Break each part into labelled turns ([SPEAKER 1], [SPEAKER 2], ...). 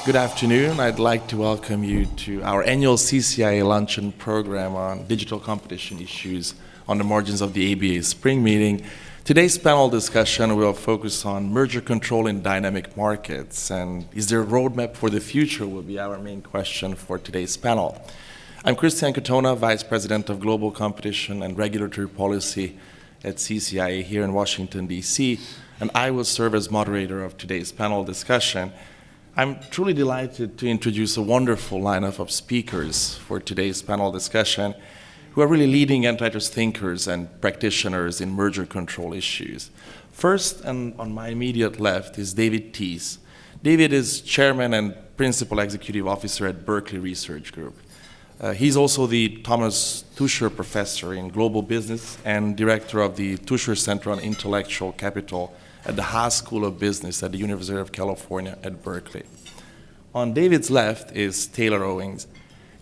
[SPEAKER 1] Good afternoon. I'd like to welcome you to our annual CCIA luncheon program on digital competition issues on the margins of the ABA spring meeting. Today's panel discussion will focus on merger control in dynamic markets, and is there a roadmap for the future will be our main question for today's panel. I'm Krisztian Katona, Vice President of Global Competition and Regulatory Policy at CCIA here in Washington, D.C., and I will serve as moderator of today's panel discussion. I'm truly delighted to introduce a wonderful lineup of speakers for today's panel discussion who are really leading antitrust thinkers and practitioners in merger control issues. First, and on my immediate left, is David Teece. David is Chairman and Principal Executive Officer at Berkeley Research Group. He's also the Thomas Tuscher Professor in Global Business and Director of the Tuscher Center on Intellectual Capital at the Haas School of Business at the University of California at Berkeley. On David's left is Taylor Owings.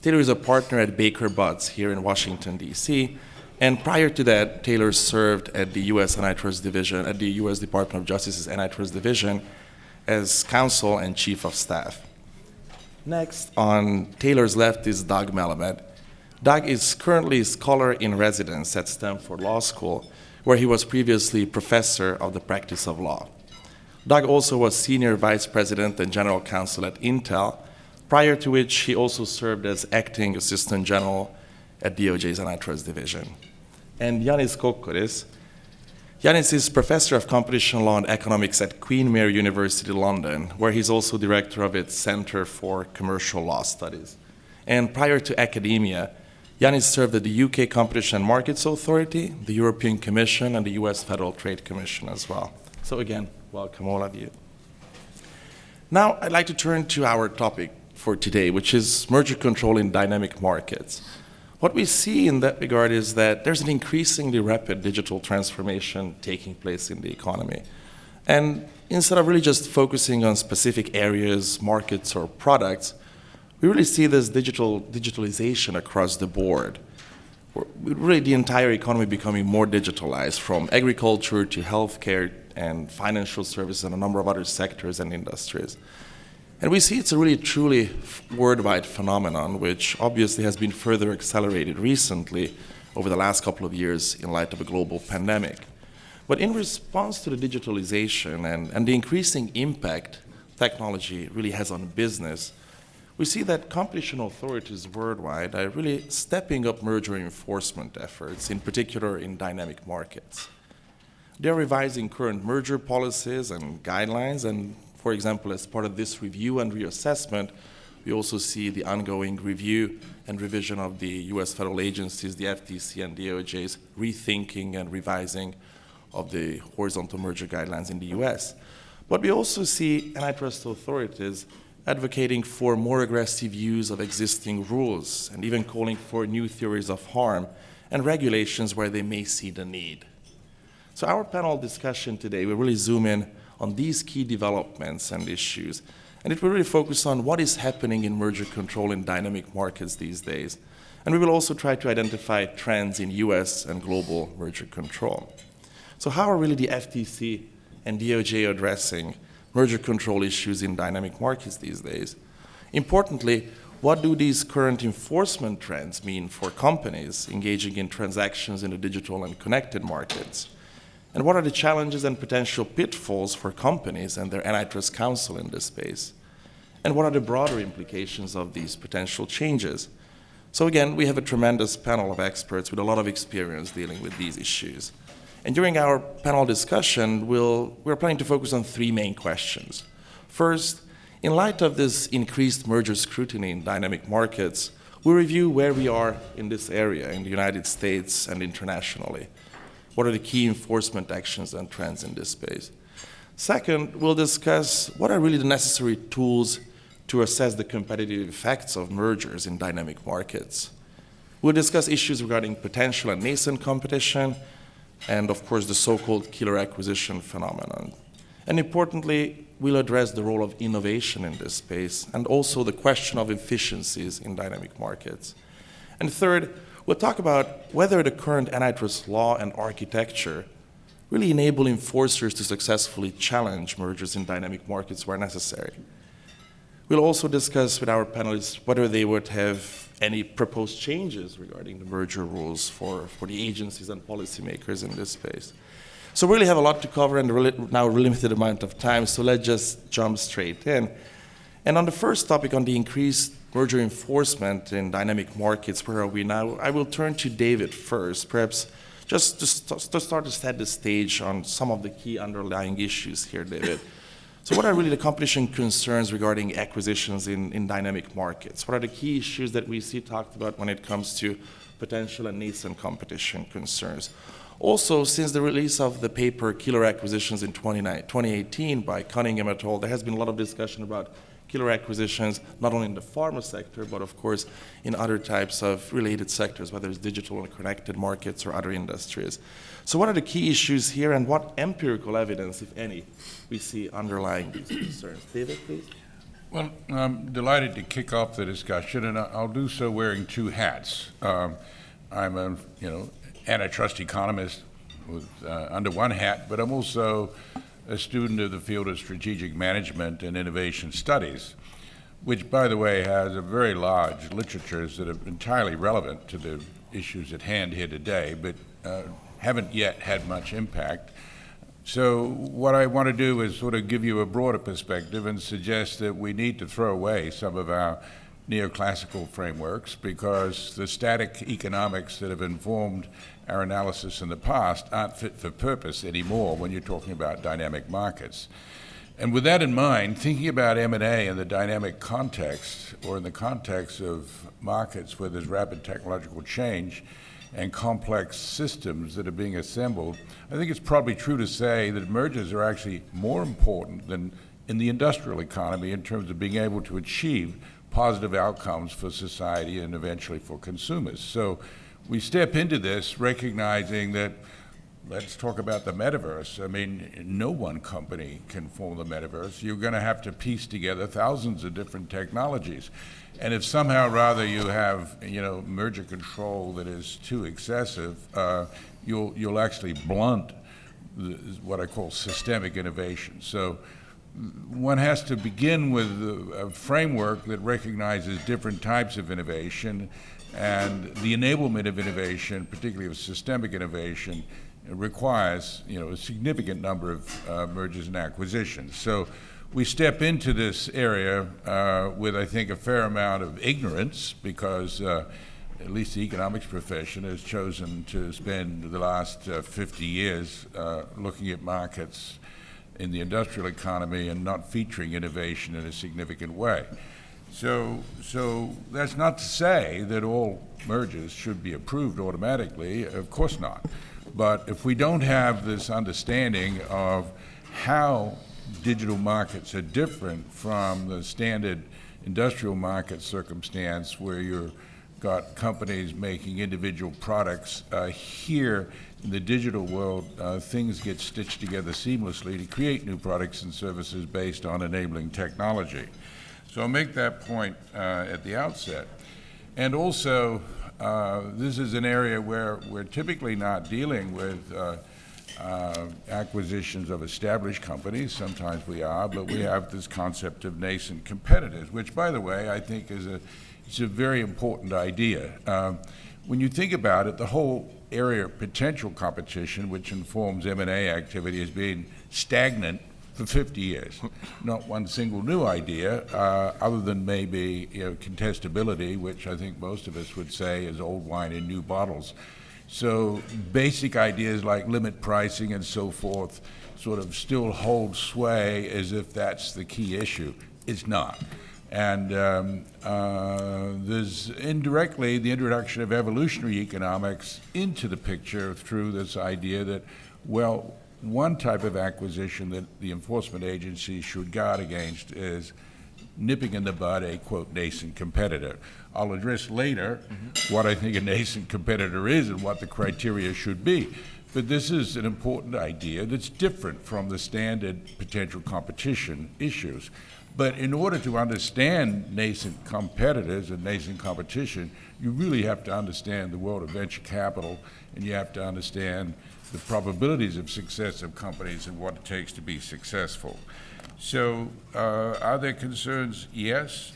[SPEAKER 1] Taylor is a partner at Baker Botts here in Washington, D.C., and prior to that, Taylor served at the U.S. Antitrust Division, at the U.S. Department of Justice's Antitrust Division as counsel and chief of staff. Next, on Taylor's left is Doug Melamed. Doug is currently a scholar in residence at Stanford Law School, where he was previously professor of the practice of law. Doug also was senior vice president and general counsel at Intel, prior to which he also served as acting assistant general at DOJ's Antitrust Division. And Ioannis Kokkoris. Ioannis is professor of competition law and economics at Queen Mary University, London, where he's also director of its Center for Commercial Law Studies. And prior to academia, Ioannis served at the UK Competition and Markets Authority, the European Commission, and the US Federal Trade Commission as well. So again, welcome all of you. Now I'd like to turn to our topic for today, which is merger control in dynamic markets. What we see in that regard is that there's an increasingly rapid digital transformation taking place in the economy. And instead of really just focusing on specific areas, markets, or products, we really see this digitalization across the board. Really the entire economy becoming more digitalized, from agriculture to healthcare and financial services and a number of other sectors and industries. And we see it's a really truly worldwide phenomenon, which obviously has been further accelerated recently over the last couple of years in light of a global pandemic. But in response to the digitalization and the increasing impact technology really has on business, we see that competition authorities worldwide are really stepping up merger enforcement efforts, in particular in dynamic markets. They're revising current merger policies and guidelines, and for example, as part of this review and reassessment, we also see the ongoing review and revision of the US federal agencies, the FTC and DOJ's rethinking and revising of the horizontal merger guidelines in the US. But we also see antitrust authorities advocating for more aggressive use of existing rules and even calling for new theories of harm and regulations where they may see the need. So our panel discussion today will really zoom in on these key developments and issues, and it will really focus on what is happening in merger control in dynamic markets these days. And we will also try to identify trends in US and global merger control. So how are really the FTC and DOJ addressing merger control issues in dynamic markets these days? Importantly, what do these current enforcement trends mean for companies engaging in transactions in the digital and connected markets? And what are the challenges and potential pitfalls for companies and their antitrust counsel in this space? And what are the broader implications of these potential changes? So again, we have a tremendous panel of experts with a lot of experience dealing with these issues. And during our panel discussion, we're planning to focus on three main questions. First, in light of this increased merger scrutiny in dynamic markets, we'll review where we are in this area in the United States and internationally. What are the key enforcement actions and trends in this space? Second, we'll discuss what are really the necessary tools to assess the competitive effects of mergers in dynamic markets. We'll discuss issues regarding potential and nascent competition, and of course the so-called killer acquisition phenomenon. And importantly, we'll address the role of innovation in this space and also the question of efficiencies in dynamic markets. And third, we'll talk about whether the current antitrust law and architecture really enable enforcers to successfully challenge mergers in dynamic markets where necessary. We'll also discuss with our panelists whether they would have any proposed changes regarding the merger rules for the agencies and policymakers in this space. So we really have a lot to cover in now a limited amount of time, so let's just jump straight in. And on the first topic, on the increased merger enforcement in dynamic markets, where are we now? I will turn to David first, perhaps just to start to set the stage on some of the key underlying issues here, David. So what are really the competition concerns regarding acquisitions in dynamic markets? What are the key issues that we see talked about when it comes to potential and nascent competition concerns? Also, since the release of the paper Killer Acquisitions in 2018 by Cunningham et al., there has been a lot of discussion about killer acquisitions, not only in the pharma sector, but of course in other types of related sectors, whether it's digital and connected markets or other industries. So what are the key issues here, and what empirical evidence, if any, we see underlying these concerns? David, please.
[SPEAKER 2] Well, I'm delighted to kick off the discussion, and I'll do so wearing two hats. I'm a antitrust economist with, under one hat, but I'm also a student of the field of strategic management and innovation studies, which, by the way, has a very large literatures that are entirely relevant to the issues at hand here today, but haven't yet had much impact. So what I want to do is sort of give you a broader perspective and suggest that we need to throw away some of our neoclassical frameworks, because the static economics that have informed our analysis in the past aren't fit for purpose anymore when you're talking about dynamic markets. And with that in mind, thinking about M&A in the dynamic context, or in the context of markets where there's rapid technological change and complex systems that are being assembled, I think it's probably true to say that mergers are actually more important than in the industrial economy in terms of being able to achieve positive outcomes for society and eventually for consumers. So we step into this recognizing that, let's talk about the metaverse. I mean, no one company can form the metaverse. You're going to have to piece together thousands of different technologies. And if somehow rather you have, merger control that is too excessive, you'll actually blunt what I call systemic innovation. So one has to begin with a framework that recognizes different types of innovation, and the enablement of innovation, particularly of systemic innovation, requires a significant number of mergers and acquisitions. So we step into this area with, I think, a fair amount of ignorance, because at least the economics profession has chosen to spend the last 50 years looking at markets in the industrial economy and not featuring innovation in a significant way. So that's not to say that all mergers should be approved automatically, of course not. But if we don't have this understanding of how digital markets are different from the standard industrial market circumstance where you've got companies making individual products, here in the digital world, things get stitched together seamlessly to create new products and services based on enabling technology. So I'll make that point at the outset. And also, this is an area where we're typically not dealing with acquisitions of established companies. Sometimes we are, but we have this concept of nascent competitors, which, by the way, I think it's a very important idea. When you think about it, the whole area of potential competition, which informs M&A activity, has been stagnant for 50 years. Not one single new idea, other than maybe contestability, which I think most of us would say is old wine in new bottles. So basic ideas like limit pricing and so forth sort of still hold sway as if that's the key issue. It's not. And there's indirectly the introduction of evolutionary economics into the picture through this idea that, well, one type of acquisition that the enforcement agency should guard against is nipping in the bud a, quote, nascent competitor. I'll address later what I think a nascent competitor is and what the criteria should be. But this is an important idea that's different from the standard potential competition issues. But in order to understand nascent competitors and nascent competition, you really have to understand the world of venture capital, and you have to understand the probabilities of success of companies and what it takes to be successful. So are there concerns? Yes.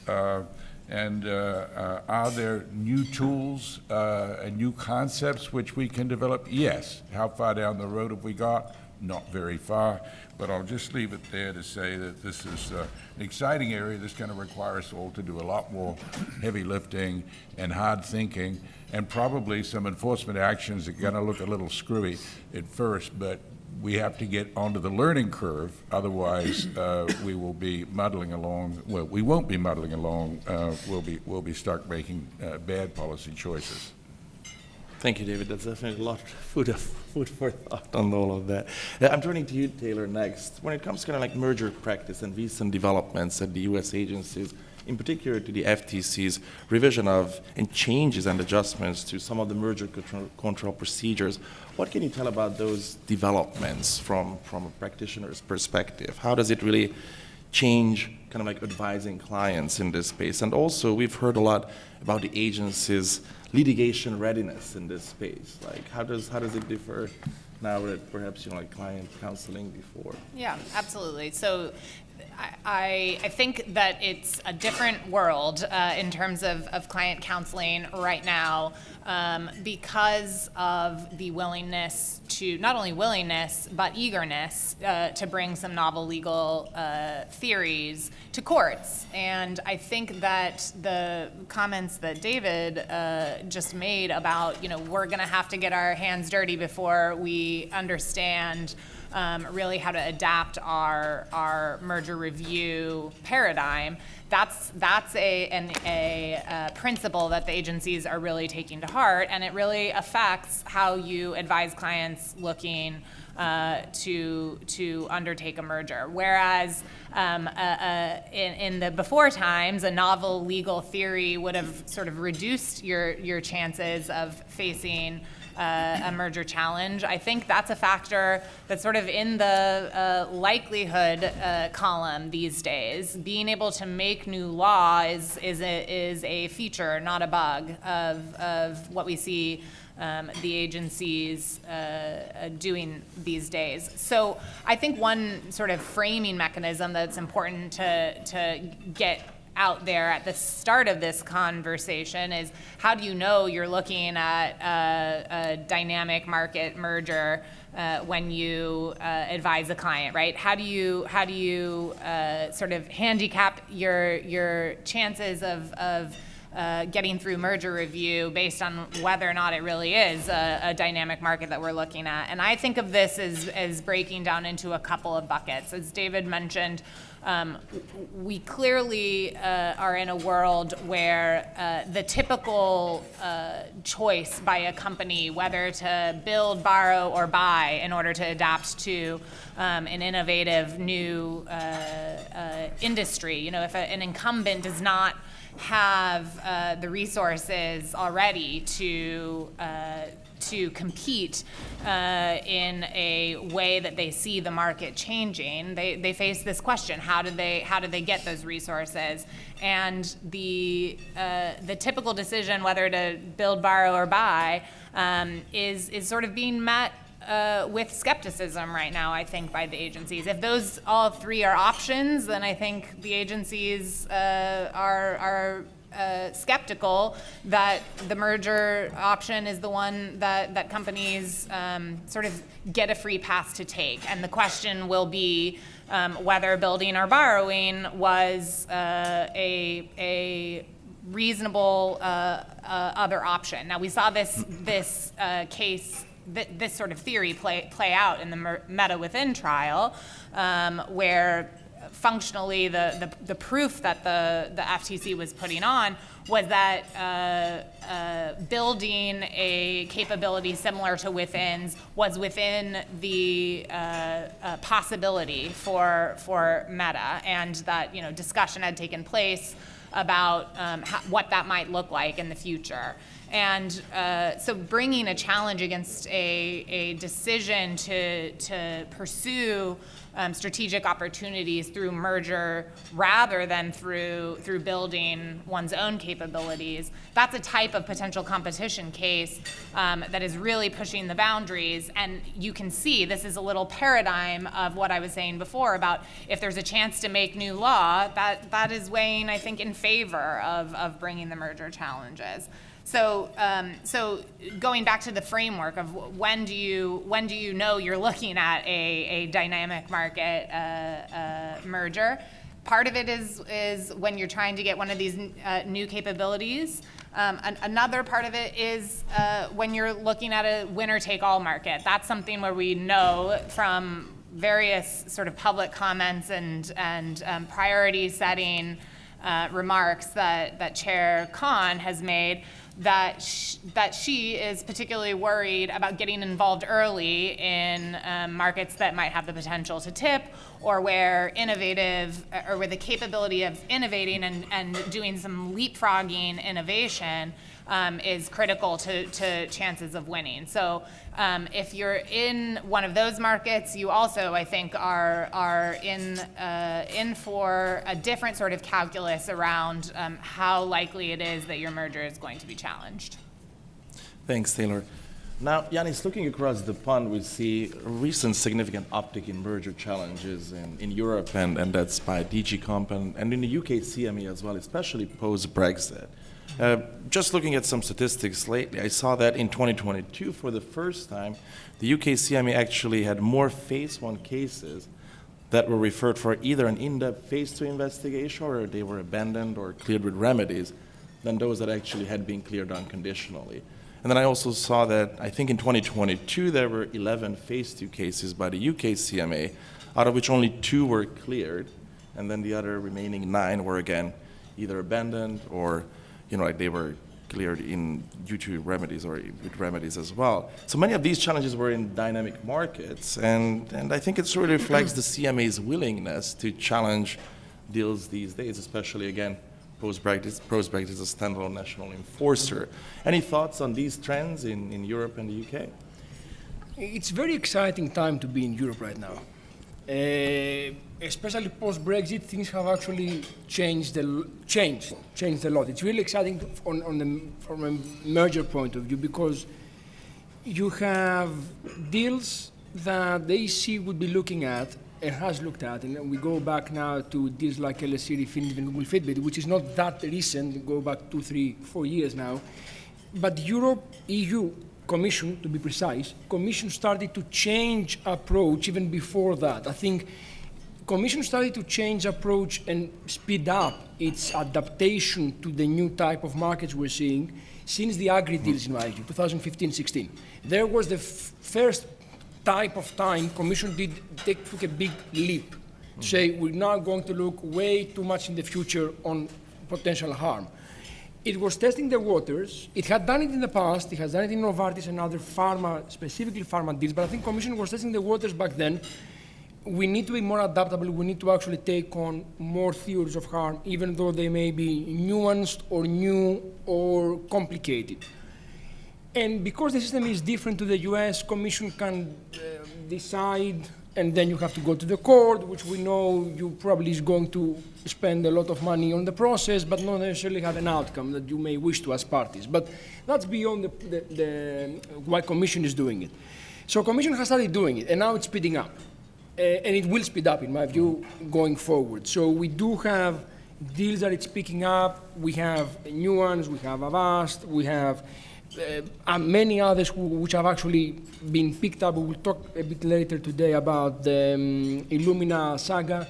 [SPEAKER 2] And are there new tools and new concepts which we can develop? Yes. How far down the road have we got? Not very far. But I'll just leave it there to say that this is an exciting area that's going to require us all to do a lot more heavy lifting and hard thinking, and probably some enforcement actions that are going to look a little screwy at first, but we have to get onto the learning curve. Otherwise, we will be muddling along. Well, we won't be muddling along. We'll be stuck making bad policy choices.
[SPEAKER 1] Thank you, David. That's definitely a lot of food for thought on all of that. I'm turning to you, Taylor, next. When it comes to kind of like merger practice and recent developments at the U.S. agencies, in particular to the FTC's revision of and changes and adjustments to some of the merger control procedures, what can you tell about those developments from a practitioner's perspective? How does it really change kind of like advising clients in this space? And also, we've heard a lot about the agency's litigation readiness in this space. Like, how does it differ now that perhaps, like client counseling before?
[SPEAKER 3] Yeah, absolutely. So I think that it's a different world in terms of client counseling right now because of the willingness to, not only willingness, but eagerness to bring some novel legal theories to courts. And I think that the comments that David just made about, we're going to have to get our hands dirty before we understand really how to adapt our merger review paradigm. That's a principle that the agencies are really taking to heart, and it really affects how you advise clients looking to undertake a merger. Whereas in the before times, a novel legal theory would have sort of reduced your chances of facing a merger challenge. I think that's a factor that's sort of in the likelihood column these days. Being able to make new law is a feature, not a bug, of what we see the agencies doing these days. So I think one sort of framing mechanism that's important to get out there at the start of this conversation is, how do you know you're looking at a dynamic market merger when you advise a client, right? How do you sort of handicap your chances of getting through merger review based on whether or not it really is a dynamic market that we're looking at? And I think of this as breaking down into a couple of buckets. As David mentioned, we clearly are in a world where the typical choice by a company, whether to build, borrow, or buy in order to adapt to an innovative new industry, if an incumbent does not have the resources already to compete in a way that they see the market changing, they face this question: how do they get those resources? And the typical decision whether to build, borrow, or buy is sort of being met with skepticism right now, I think, by the agencies. If those all three are options, then I think the agencies are skeptical that the merger option is the one that companies sort of get a free pass to take. And the question will be whether building or borrowing was a reasonable other option. Now, we saw this case, this sort of theory play out in the Meta Within trial, where functionally the proof that the FTC was putting on was that building a capability similar to Within's was within the possibility for Meta, and that discussion had taken place about what that might look like in the future. And so bringing a challenge against a decision to pursue strategic opportunities through merger rather than through building one's own capabilities, that's a type of potential competition case that is really pushing the boundaries. And you can see this is a little paradigm of what I was saying before about if there's a chance to make new law, that is weighing, I think, in favor of bringing the merger challenges. So going back to the framework of when do you know you're looking at a dynamic market merger, part of it is when you're trying to get one of these new capabilities. Another part of it is when you're looking at a winner-take-all market. That's something where we know from various sort of public comments and priority setting remarks that Chair Khan has made, that she is particularly worried about getting involved early in markets that might have the potential to tip, or where the capability of innovating and doing some leapfrogging innovation is critical to chances of winning. So if you're in one of those markets, you also, I think, are in for a different sort of calculus around how likely it is that your merger is going to be challenged.
[SPEAKER 1] Thanks, Taylor. Now, Ioannis, looking across the pond, we see a recent significant uptick in merger challenges in Europe, and that's by DG Comp and in the UK CME as well, especially post-Brexit. Just looking at some statistics lately, I saw that in 2022, for the first time, the UK CME actually had more Phase 1 cases that were referred for either an in-depth Phase 2 investigation or they were abandoned or cleared with remedies than those that actually had been cleared unconditionally. And then I also saw that, I think in 2022, there were 11 Phase 2 cases by the UK CMA, out of which only 2 were cleared, and then the other remaining 9 were, again, either abandoned or they were cleared due to remedies or with remedies as well. So many of these challenges were in dynamic markets, and I think it really reflects the CMA's willingness to challenge deals these days, especially, again, post-Brexit as a standalone national enforcer. Any thoughts on these trends in Europe and the UK?
[SPEAKER 4] It's a very exciting time to be in Europe right now. Especially post-Brexit, things have actually changed a lot. It's really exciting from a merger point of view, because you have deals that the EC would be looking at and has looked at, and we go back now to deals like LSE, Refinitiv, and Google Fitbit, which is not that recent, go back 2, 3, 4 years now. But EU Commission, to be precise, Commission started to change approach even before that. I think Commission started to change approach and speed up its adaptation to the new type of markets we're seeing since the agri deals in my view, 2015-16. There was the first type of time Commission took a big leap. Say we're now going to look way too much in the future on potential harm. It was testing the waters. It had done it in the past. It has done it in Novartis and other pharma, specifically pharma deals. But I think Commission was testing the waters back then. We need to be more adaptable. We need to actually take on more theories of harm, even though they may be nuanced or new or complicated. And because the system is different to the US, Commission can decide, and then you have to go to the court, which we know you probably is going to spend a lot of money on the process, but not necessarily have an outcome that you may wish to as parties. But that's beyond why Commission is doing it. So Commission has started doing it, and now it's speeding up. And it will speed up, in my view, going forward. So we do have deals that it's picking up. We have new ones. We have Avast. We have many others which have actually been picked up. We will talk a bit later today about the Illumina saga.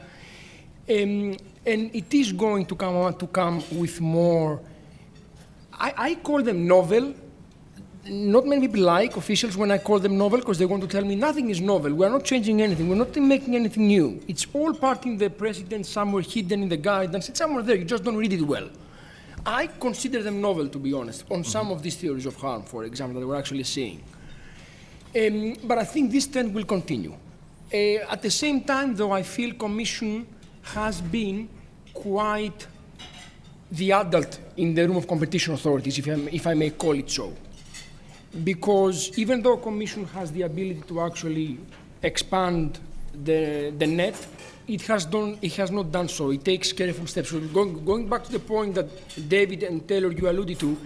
[SPEAKER 4] And it is going to come with more, I call them novel. Not many people like officials when I call them novel, because they want to tell me nothing is novel. We are not changing anything. We're not making anything new. It's all part in the precedent, somewhere hidden in the guidance. It's somewhere there. You just don't read it well. I consider them novel, to be honest, on some of these theories of harm, for example, that we're actually seeing. But I think this trend will continue. At the same time, though, I feel Commission has been quite the adult in the room of competition authorities, if I may call it so. Because even though Commission has the ability to actually expand the net, it has not done so. It takes careful steps. So going back to the point that David and Taylor, you alluded to,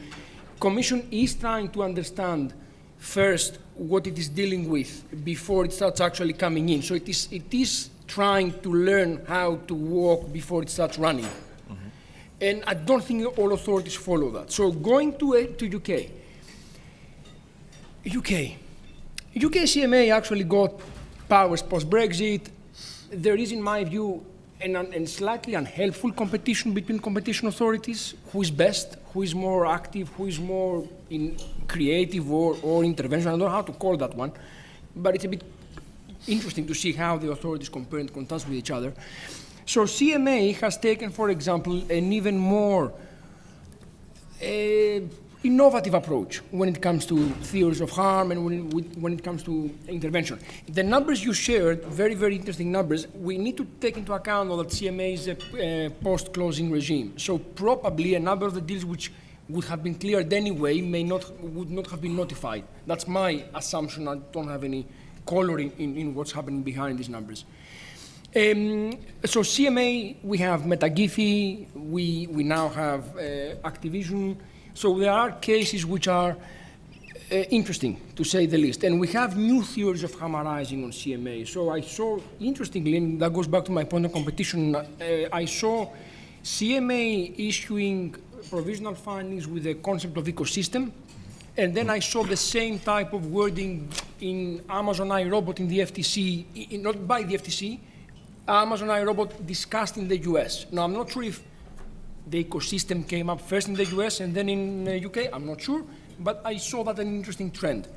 [SPEAKER 4] Commission is trying to understand first what it is dealing with before it starts actually coming in. So it is trying to learn how to walk before it starts running. Mm-hmm. And I don't think all authorities follow that. So going to UK CMA actually got powers post-Brexit. There is, in my view, an slightly unhelpful competition between competition authorities. Who is best? Who is more active? Who is more creative or intervention? I don't know how to call that one, but it's a bit interesting to see how the authorities compare and contrast with each other. So CMA has taken, for example, an even more innovative approach when it comes to theories of harm and when it comes to intervention. The numbers you shared, very, very interesting numbers. We need to take into account that CMA is a post-closing regime. So probably a number of the deals which would have been cleared anyway would not have been notified. That's my assumption. I don't have any coloring in what's happening behind these numbers. So CMA, we have MetaGiffy, we now have Activision. So there are cases which are interesting, to say the least. And we have new theories of harm arising on CMA. So I saw, interestingly, and that goes back to my point on competition, I saw CMA issuing provisional findings with the concept of ecosystem. And then I saw the same type of wording in Amazon iRobot in the FTC, not by the FTC, Amazon iRobot discussed in the US. Now, I'm not sure if the ecosystem came up first in the US and then in the UK, I'm not sure, but I saw that an interesting trend.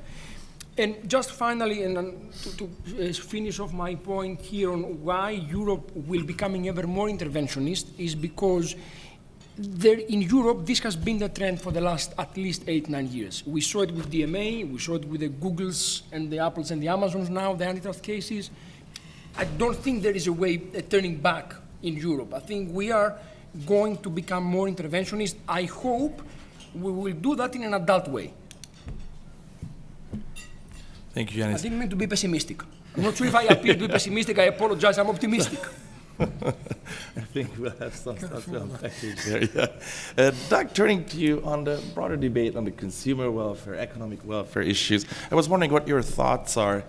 [SPEAKER 4] And just finally, and to finish off my point here on why Europe will be becoming ever more interventionist is because in Europe, this has been the trend for the last at least 8-9 years. We saw it with DMA, we saw it with the Googles and the Apples and the Amazons now, the antitrust cases. I don't think there is a way turning back in Europe. I think we are going to become more interventionist. I hope we will do that in an adult way.
[SPEAKER 1] Thank you, Ioannis.
[SPEAKER 4] I didn't mean to be pessimistic. I'm not sure if I appear to be pessimistic. I apologize. I'm optimistic.
[SPEAKER 1] I think we'll have some stuff on package there. Yeah. Doug, turning to you on the broader debate on the consumer welfare, economic welfare issues, I was wondering what your thoughts are.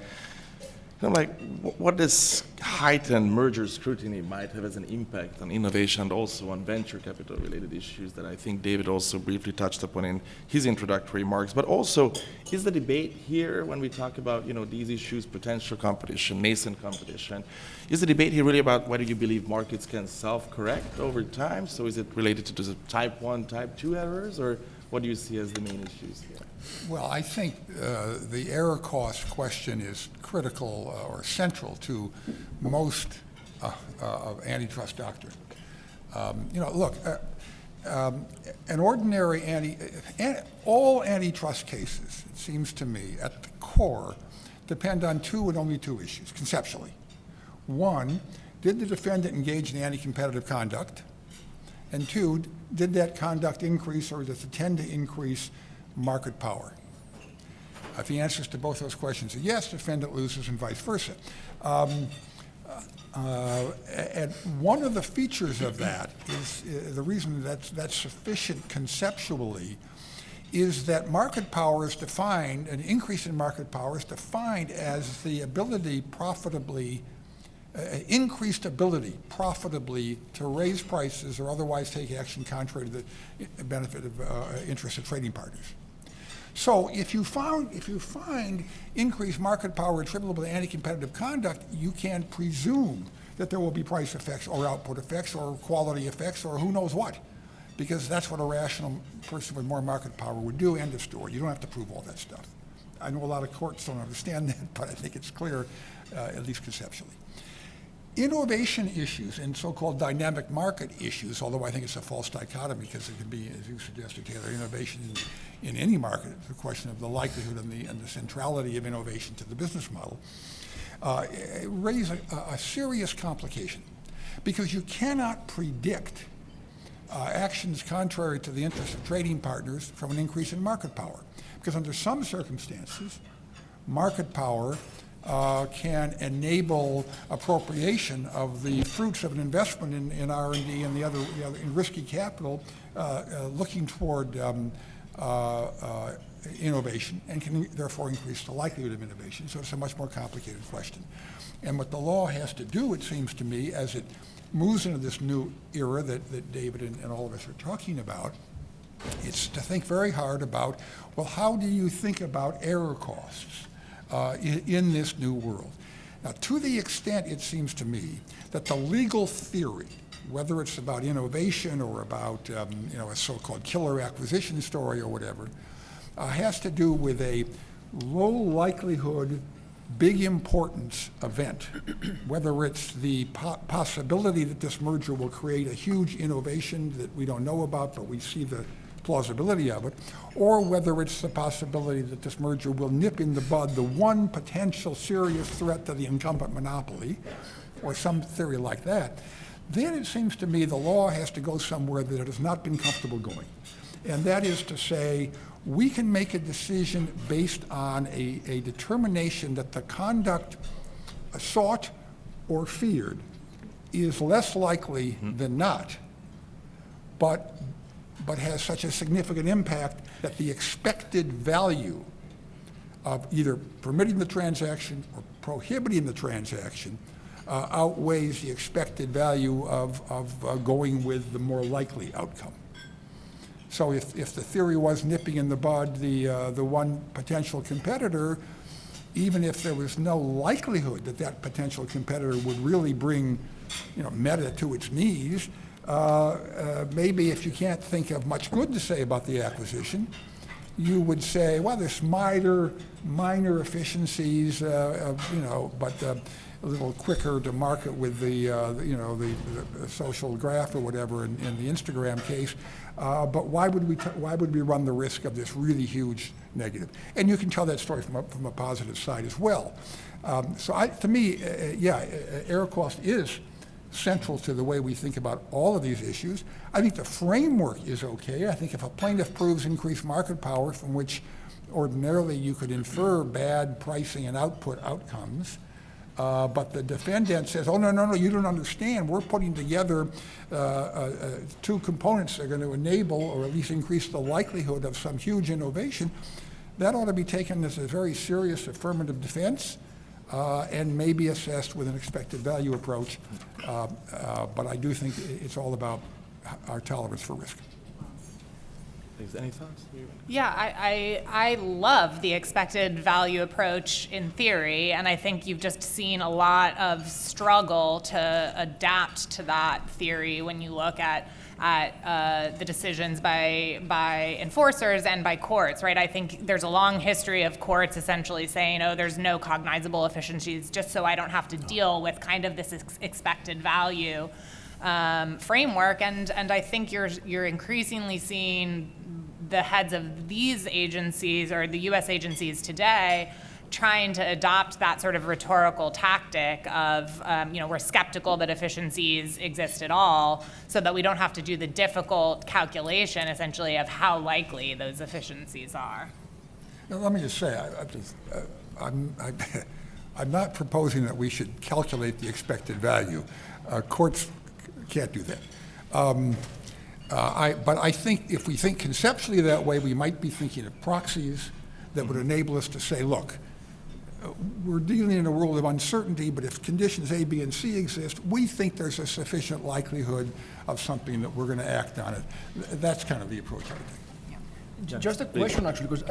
[SPEAKER 1] Like, what this heightened merger scrutiny might have as an impact on innovation and also on venture capital related issues that I think David also briefly touched upon in his introductory remarks. But also, is the debate here when we talk about these issues, potential competition, nascent competition, is the debate here really about whether you believe markets can self-correct over time? So is it related to the type 1, type 2 errors, or what do you see as the main issues here?
[SPEAKER 5] Well, I think the error cost question is critical or central to most of antitrust doctrine. Look, an ordinary all antitrust cases, it seems to me, at the core, depend on two and only two issues, conceptually. One, did the defendant engage in anti-competitive conduct? And two, did that conduct increase or does it tend to increase market power? If the answers to both those questions are yes, defendant loses and vice versa. And one of the features of that is the reason that's sufficient conceptually is that market power is defined, an increase in market power is defined as the ability increased ability profitably to raise prices or otherwise take action contrary to the benefit of interests of trading partners. So if you find increased market power attributable to anti-competitive conduct, you can presume that there will be price effects or output effects or quality effects or who knows what, because that's what a rational person with more market power would do, end of story. You don't have to prove all that stuff. I know a lot of courts don't understand that, but I think it's clear, at least conceptually. Innovation issues and so-called dynamic market issues, although I think it's a false dichotomy because it could be, as you suggested, Taylor, innovation in any market. It's a question of the likelihood and the centrality of innovation to the business model. Raise a serious complication because you cannot predict actions contrary to the interests of trading partners from an increase in market power. Because under some circumstances, market power can enable appropriation of the fruits of an investment in R&D and the other in risky capital, looking toward innovation, and can therefore increase the likelihood of innovation. So it's a much more complicated question. And what the law has to do, it seems to me, as it moves into this new era that David and all of us are talking about, it's to think very hard about, well, how do you think about error costs in this new world? Now, to the extent, it seems to me, that the legal theory, whether it's about innovation or about a so-called killer acquisition story or whatever, has to do with a low likelihood, big importance event, whether it's the possibility that this merger will create a huge innovation that we don't know about, but we see the plausibility of it, or whether it's the possibility that this merger will nip in the bud the one potential serious threat to the incumbent monopoly, or some theory like that, then it seems to me the law has to go somewhere that it has not been comfortable going. And that is to say, we can make a decision based on a determination that the conduct sought or feared is less likely than not, but has such a significant impact that the expected value of either permitting the transaction or prohibiting the transaction outweighs the expected value of going with the more likely outcome. So if the theory was nipping in the bud the one potential competitor, even if there was no likelihood that that potential competitor would really bring Meta to its knees, maybe if you can't think of much good to say about the acquisition, you would say, well, there's minor efficiencies, but a little quicker to market with the social graph or whatever in the Instagram case. But why would we run the risk of this really huge negative? And you can tell that story from a positive side as well. To me, error cost is central to the way we think about all of these issues. I think the framework is okay. I think if a plaintiff proves increased market power from which ordinarily you could infer bad pricing and output outcomes, but the defendant says, oh, no, you don't understand. We're putting together two components that are going to enable or at least increase the likelihood of some huge innovation. That ought to be taken as a very serious affirmative defense and may be assessed with an expected value approach. But I do think it's all about our tolerance for risk.
[SPEAKER 1] Any thoughts?
[SPEAKER 3] Yeah, I love the expected value approach in theory, and I think you've just seen a lot of struggle to adapt to that theory when you look at the decisions by enforcers and by courts, right? I think there's a long history of courts essentially saying, oh, there's no cognizable efficiencies, just so I don't have to deal with kind of this expected value framework, and I think you're increasingly seeing the heads of these agencies or the U.S. agencies today trying to adopt that sort of rhetorical tactic of, we're skeptical that efficiencies exist at all, so that we don't have to do the difficult calculation, essentially, of how likely those efficiencies are.
[SPEAKER 5] Now, let me just say, I'm not proposing that we should calculate the expected value. Courts can't do that. But I think if we think conceptually that way, we might be thinking of proxies that would enable us to say, look, we're dealing in a world of uncertainty, but if conditions A, B, and C exist, we think there's a sufficient likelihood of something that we're going to act on it. That's kind of the approach I would take.
[SPEAKER 3] Yeah.
[SPEAKER 4] Just a question, actually, because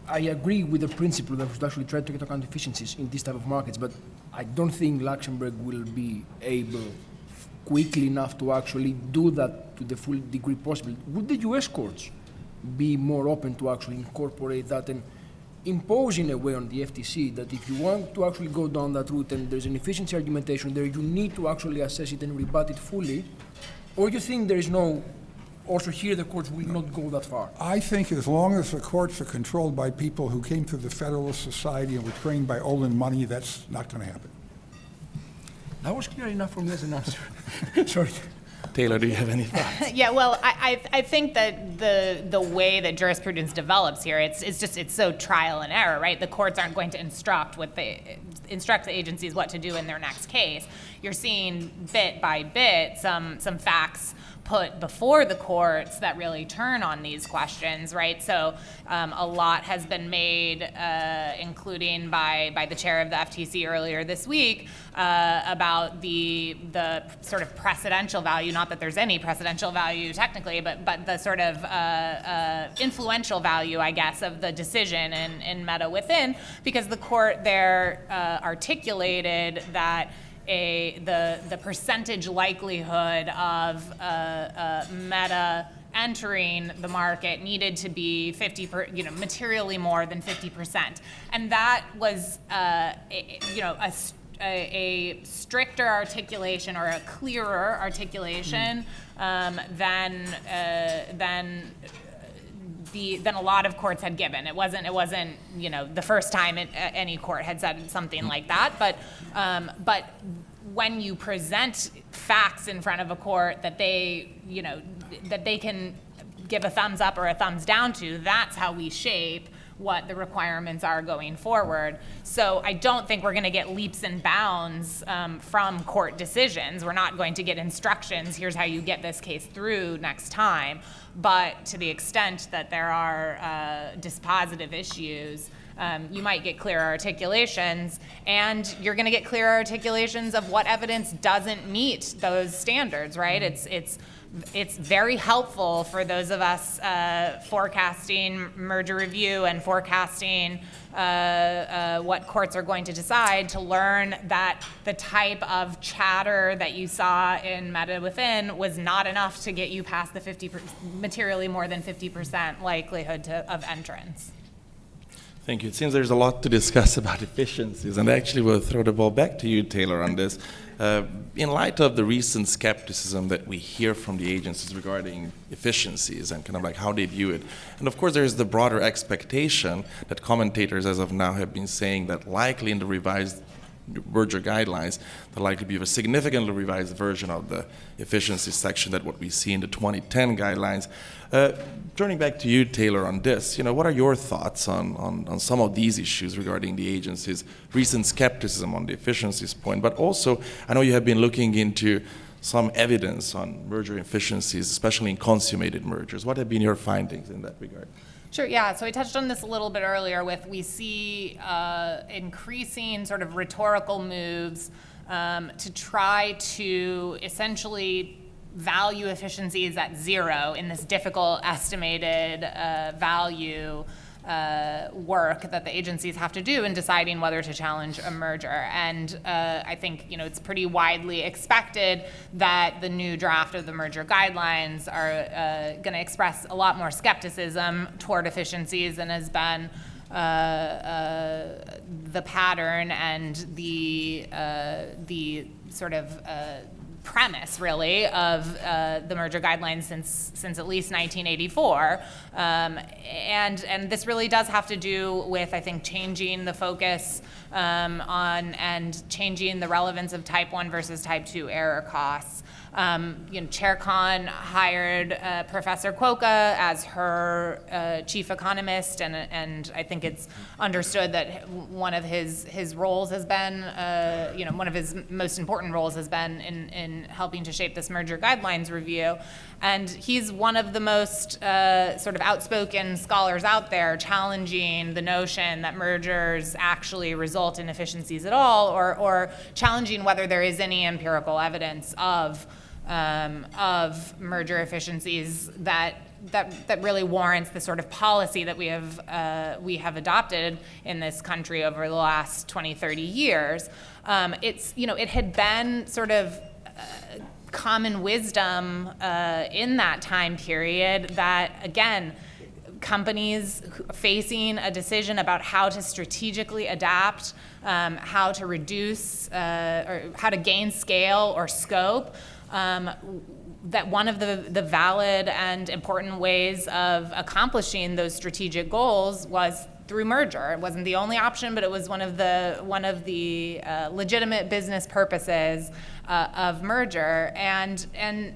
[SPEAKER 4] I agree with the principle that we should actually try to get account efficiencies in this type of markets, but I don't think Luxembourg will be able quickly enough to actually do that to the full degree possible. Would the US courts be more open to actually incorporate that and impose in a way on the FTC that if you want to actually go down that route and there's an efficiency argumentation there, you need to actually assess it and rebut it fully? Or you think there is no, also here the courts will not go that far?
[SPEAKER 5] I think as long as the courts are controlled by people who came through the Federalist Society and were trained by Olin money, that's not going to happen.
[SPEAKER 4] That was clear enough for me as an answer. Sorry.
[SPEAKER 1] Taylor, do you have any thoughts?
[SPEAKER 3] Yeah, well, I think that the way that jurisprudence develops here, it's so trial and error, right? The courts aren't going to instruct the agencies what to do in their next case. You're seeing bit by bit some facts put before the courts that really turn on these questions, right? So a lot has been made, including by the chair of the FTC earlier this week, about the sort of precedential value, not that there's any precedential value technically, but the sort of influential value, I guess, of the decision in Meta Within, because the court there articulated that the percentage likelihood of Meta entering the market needed to be materially more than 50%, and that was a stricter articulation or a clearer articulation than a lot of courts had given. It wasn't the first time any court had said something like that, but when you present facts in front of a court that they can give a thumbs up or a thumbs down to, that's how we shape what the requirements are going forward. So I don't think we're going to get leaps and bounds from court decisions. We're not going to get instructions, here's how you get this case through next time. But to the extent that there are dispositive issues, you might get clearer articulations, and you're going to get clearer articulations of what evidence doesn't meet those standards, right? It's very helpful for those of us forecasting merger review and forecasting what courts are going to decide, to learn that the type of chatter that you saw in Meta Within was not enough to get you past the materially more than 50% likelihood of entrance.
[SPEAKER 1] Thank you. It seems there's a lot to discuss about efficiencies, and actually we'll throw the ball back to you, Taylor, on this. In light of the recent skepticism that we hear from the agencies regarding efficiencies and kind of like how they view it, and of course there's the broader expectation that commentators as of now have been saying that likely in the revised merger guidelines, there'll likely be a significantly revised version of the efficiency section than what we see in the 2010 guidelines. Turning back to you, Taylor, on this, what are your thoughts on some of these issues regarding the agency's recent skepticism on the efficiencies point? But also, I know you have been looking into some evidence on merger efficiencies, especially in consummated mergers. What have been your findings in that regard?
[SPEAKER 3] Sure, yeah, so I touched on this a little bit earlier we see increasing sort of rhetorical moves to try to essentially value efficiencies at zero in this difficult estimated value work that the agencies have to do in deciding whether to challenge a merger. And I think it's pretty widely expected that the new draft of the merger guidelines are going to express a lot more skepticism toward efficiencies than has been the pattern and the sort of premise, really, of the merger guidelines since at least 1984, and this really does have to do with, I think, changing the focus on and changing the relevance of Type 1 versus Type 2 error costs. Chair Khan hired Professor Kokka as her chief economist, and I think it's understood that one of his roles has been, one of his most important roles has been in helping to shape this merger guidelines review. And he's one of the most sort of outspoken scholars out there challenging the notion that mergers actually result in efficiencies at all, or challenging whether there is any empirical evidence of merger efficiencies that really warrants the sort of policy that we have adopted in this country over the last 20, 30 years. It had been sort of common wisdom in that time period that, again, companies facing a decision about how to strategically adapt, how to reduce or how to gain scale or scope, that one of the valid and important ways of accomplishing those strategic goals was through merger. It wasn't the only option, but it was one of the legitimate business purposes of merger. And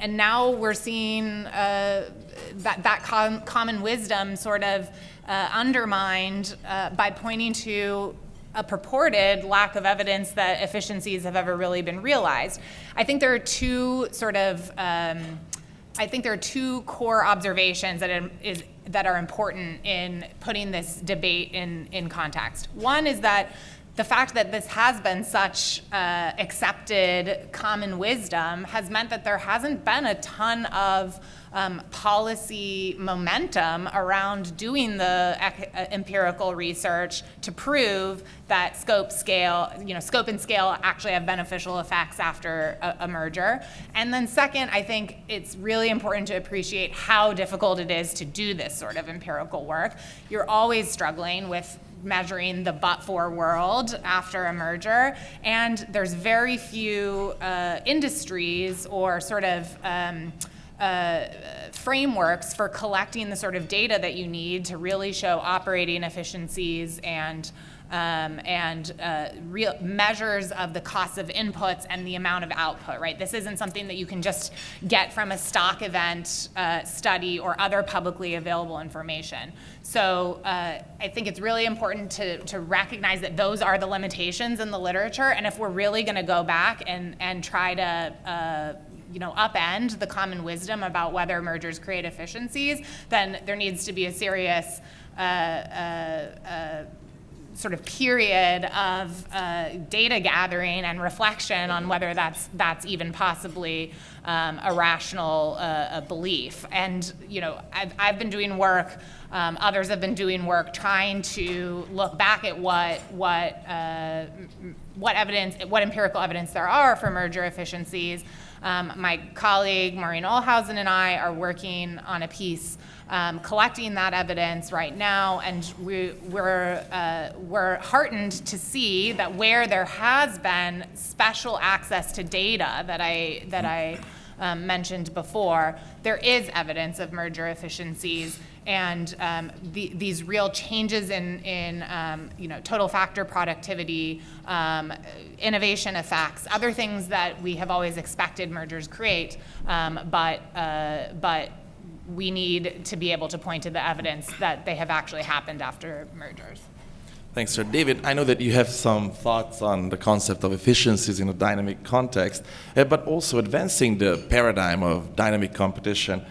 [SPEAKER 3] now we're seeing that common wisdom sort of undermined by pointing to a purported lack of evidence that efficiencies have ever really been realized. I think there are two core observations that are important in putting this debate in context. One is that the fact that this has been such accepted common wisdom has meant that there hasn't been a ton of policy momentum around doing the empirical research to prove that scope and scale actually have beneficial effects after a merger. And then second, I think it's really important to appreciate how difficult it is to do this sort of empirical work. You're always struggling with measuring the but-for world after a merger, and there's very few industries or sort of frameworks for collecting the sort of data that you need to really show operating efficiencies and real measures of the cost of inputs and the amount of output, right? This isn't something that you can just get from a stock event study or other publicly available information. So I think it's really important to recognize that those are the limitations in the literature, and if we're really going to go back and try to upend the common wisdom about whether mergers create efficiencies, then there needs to be a serious sort of period of data gathering and reflection on whether that's even possibly a rational belief. And I've been doing work, others have been doing work trying to look back at what empirical evidence there are for merger efficiencies. My colleague Maureen Olhausen and I are working on a piece collecting that evidence right now, and we're heartened to see that where there has been special access to data that I mentioned before, there is evidence of merger efficiencies, and these real changes in total factor productivity, innovation effects, other things that we have always expected mergers create, but we need to be able to point to the evidence that they have actually happened after mergers.
[SPEAKER 1] Thanks, sir. David, I know that you have some thoughts on the concept of efficiencies in a dynamic context, but also advancing the paradigm of dynamic competition.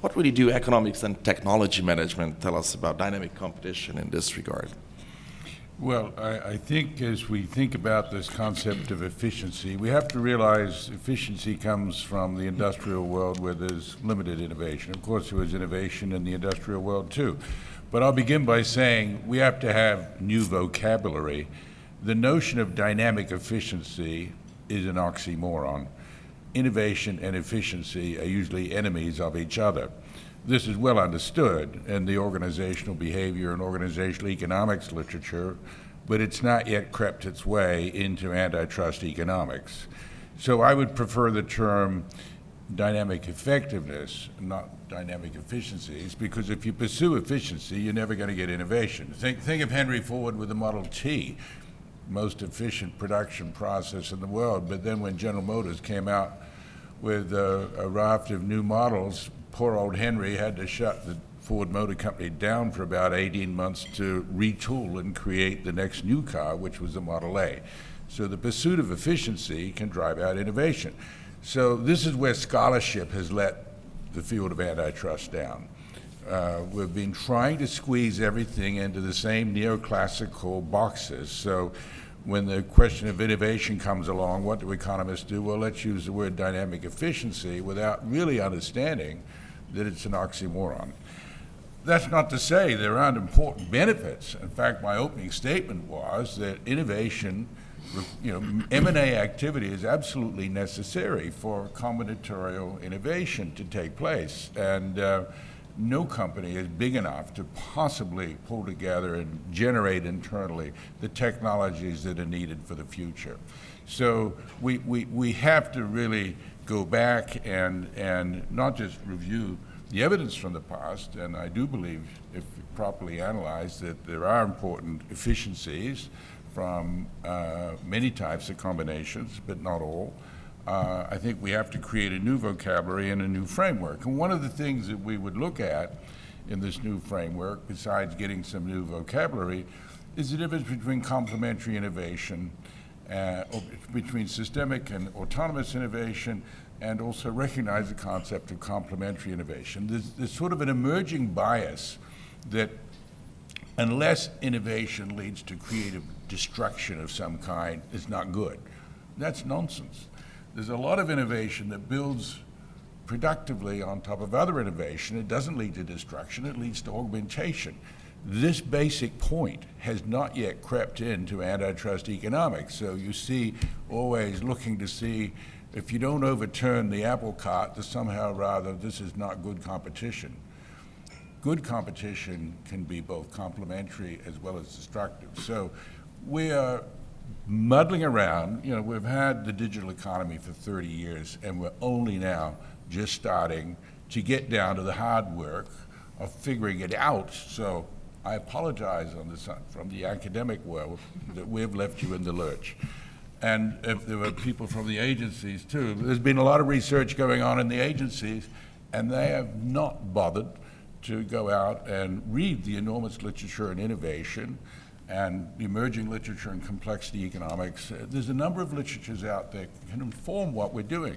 [SPEAKER 1] What really do economics and technology management tell us about dynamic competition in this regard?
[SPEAKER 2] Well, I think as we think about this concept of efficiency, we have to realize efficiency comes from the industrial world where there's limited innovation. Of course, there was innovation in the industrial world too. But I'll begin by saying we have to have new vocabulary. The notion of dynamic efficiency is an oxymoron. Innovation and efficiency are usually enemies of each other. This is well understood in the organizational behavior and organizational economics literature, but it's not yet crept its way into antitrust economics. So I would prefer the term dynamic effectiveness, not dynamic efficiencies, because if you pursue efficiency, you're never going to get innovation. Think of Henry Ford with the Model T, most efficient production process in the world, but then when General Motors came out with a raft of new models, poor old Henry had to shut the Ford Motor Company down for about 18 months to retool and create the next new car, which was the Model A. So the pursuit of efficiency can drive out innovation. So this is where scholarship has let the field of antitrust down. We've been trying to squeeze everything into the same neoclassical boxes. So when the question of innovation comes along, what do economists do? Well, let's use the word dynamic efficiency without really understanding that it's an oxymoron. That's not to say there aren't important benefits. In fact, my opening statement was that innovation, M&A activity is absolutely necessary for combinatorial innovation to take place. And no company is big enough to possibly pull together and generate internally the technologies that are needed for the future. So we have to really go back and not just review the evidence from the past, and I do believe, if properly analyzed, that there are important efficiencies from many types of combinations, but not all. I think we have to create a new vocabulary and a new framework. And one of the things that we would look at in this new framework, besides getting some new vocabulary, is the difference between complementary innovation, or between systemic and autonomous innovation, and also recognize the concept of complementary innovation. There's sort of an emerging bias that unless innovation leads to creative destruction of some kind, it's not good. That's nonsense. There's a lot of innovation that builds productively on top of other innovation. It doesn't lead to destruction, it leads to augmentation. This basic point has not yet crept into antitrust economics. So you see always looking to see if you don't overturn the apple cart, that somehow rather this is not good competition. Good competition can be both complementary as well as destructive. So we are muddling around. You know, we've had the digital economy for 30 years, and we're only now just starting to get down to the hard work of figuring it out. So I apologize on this from the academic world that we've left you in the lurch. And if there were people from the agencies too, there's been a lot of research going on in the agencies, and they have not bothered to go out and read the enormous literature in innovation and the emerging literature in complexity economics. There's a number of literatures out there that can inform what we're doing.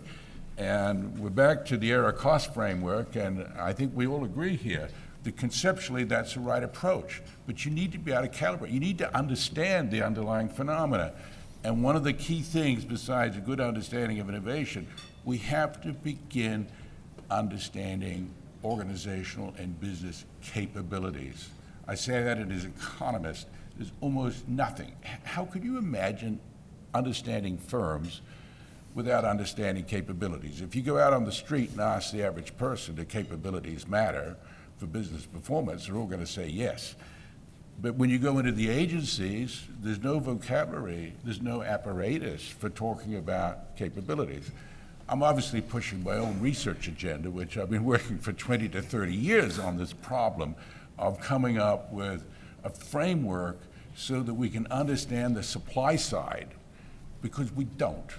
[SPEAKER 2] And we're back to the error cost framework, and I think we all agree here that conceptually that's the right approach. But you need to be able to calibrate. You need to understand the underlying phenomena. And one of the key things, besides a good understanding of innovation, we have to begin understanding organizational and business capabilities. I say that as an economist, there's almost nothing. How could you imagine understanding firms without understanding capabilities? If you go out on the street and ask the average person, do capabilities matter for business performance, they're all going to say yes. But when you go into the agencies, there's no vocabulary, there's no apparatus for talking about capabilities. I'm obviously pushing my own research agenda, which I've been working for 20 to 30 years on this problem of coming up with a framework so that we can understand the supply side, because we don't.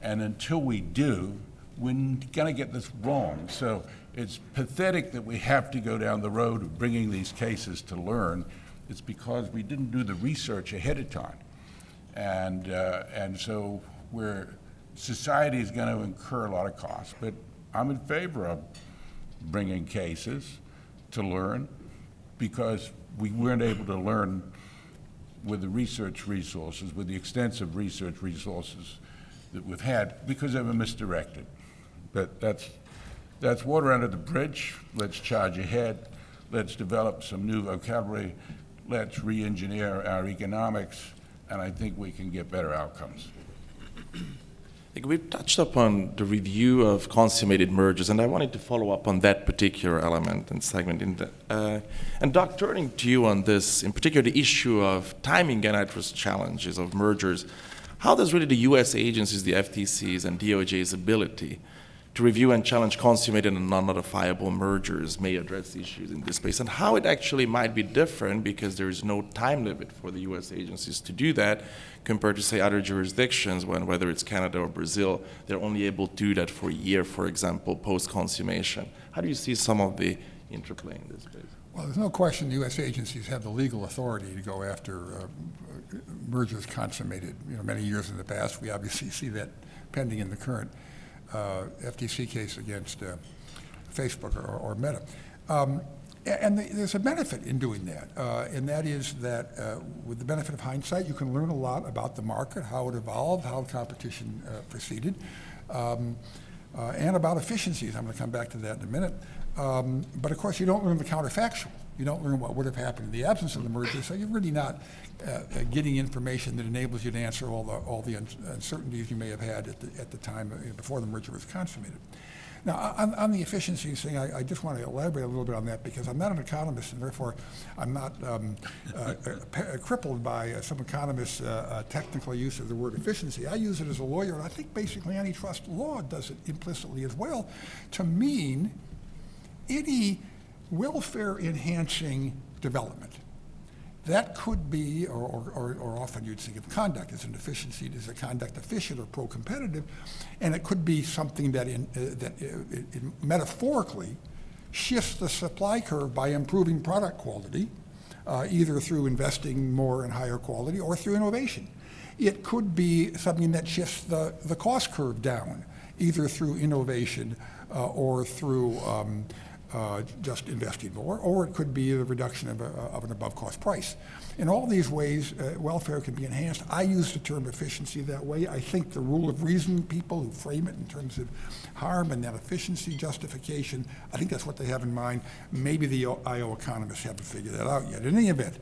[SPEAKER 2] And until we do, we're gonna get this wrong. So it's pathetic that we have to go down the road of bringing these cases to learn. It's because we didn't do the research ahead of time. And so society is going to incur a lot of costs, but I'm in favor of bringing cases to learn, because we weren't able to learn with the research resources, with the extensive research resources that we've had, because they were misdirected. But that's water under the bridge. Let's charge ahead. Let's develop some new vocabulary. Let's re-engineer our economics, and I think we can get better outcomes.
[SPEAKER 1] We've touched upon the review of consummated mergers, and I wanted to follow up on that particular element and segment. And Doc, turning to you on this, in particular the issue of timing antitrust challenges of mergers, how does really the U.S. agencies, the FTC's and DOJ's ability to review and challenge consummated and non-notifiable mergers may address issues in this space, and how it actually might be different because there is no time limit for the U.S. agencies to do that compared to, say, other jurisdictions when, whether it's Canada or Brazil, they're only able to do that for a year, for example, post-consummation. How do you see some of the interplay in this space?
[SPEAKER 5] Well, there's no question the U.S. agencies have the legal authority to go after mergers consummated. Many years in the past, we obviously see that pending in the current FTC case against Facebook or Meta. And there's a benefit in doing that, and that is that with the benefit of hindsight, you can learn a lot about the market, how it evolved, how competition proceeded, and about efficiencies. I'm going to come back to that in a minute. But of course, you don't learn the counterfactual. You don't learn what would have happened in the absence of the merger, so you're really not getting information that enables you to answer all the uncertainties you may have had at the time before the merger was consummated. Now, on the efficiencies thing, I just want to elaborate a little bit on that, because I'm not an economist, and therefore I'm not crippled by some economists' technical use of the word efficiency. I use it as a lawyer, and I think basically antitrust law does it implicitly as well, to mean any welfare-enhancing development. That could be, or often you'd think of conduct as an efficiency, as a conduct efficient or pro-competitive, and it could be something that, metaphorically shifts the supply curve by improving product quality, either through investing more in higher quality or through innovation. It could be something that shifts the cost curve down, either through innovation or through just investing more, or it could be the reduction of an above-cost price. In all these ways, welfare can be enhanced. I use the term efficiency that way. I think the rule of reason people who frame it in terms of harm and that efficiency justification, I think that's what they have in mind. Maybe the IO economists haven't figured that out yet. In any event,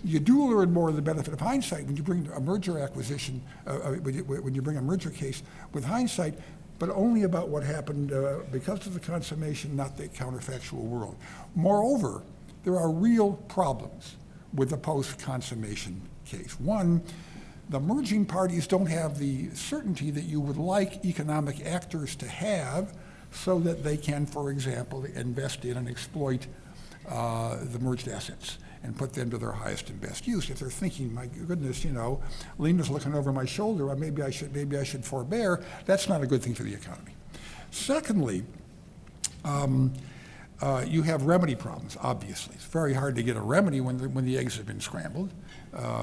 [SPEAKER 5] you do learn more of the benefit of hindsight when you bring a merger acquisition, when you bring a merger case with hindsight, but only about what happened because of the consummation, not the counterfactual world. Moreover, there are real problems with the post-consummation case. One, the merging parties don't have the certainty that you would like economic actors to have so that they can, for example, invest in and exploit the merged assets and put them to their highest and best use. If they're thinking, my goodness, Lena's looking over my shoulder, maybe I should forbear, that's not a good thing for the economy. Secondly, you have remedy problems, obviously. It's very hard to get a remedy when the eggs have been scrambled.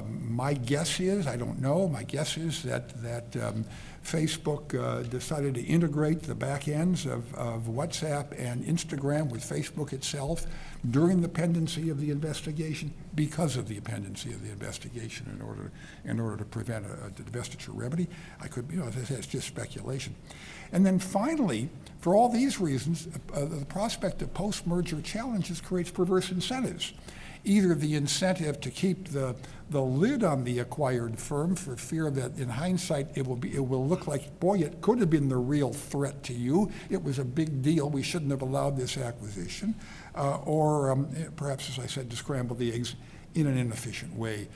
[SPEAKER 5] My guess is, I don't know, my guess is that Facebook decided to integrate the back ends of WhatsApp and Instagram with Facebook itself during the pendency of the investigation, because of the pendency of the investigation, in order to prevent a divestiture remedy. I could, that's just speculation. And then finally, for all these reasons, the prospect of post-merger challenges creates perverse incentives. Either the incentive to keep the lid on the acquired firm for fear that in hindsight it will look like, boy, it could have been the real threat to you. It was a big deal. We shouldn't have allowed this acquisition. Or perhaps, as I said, to scramble the eggs in an inefficient way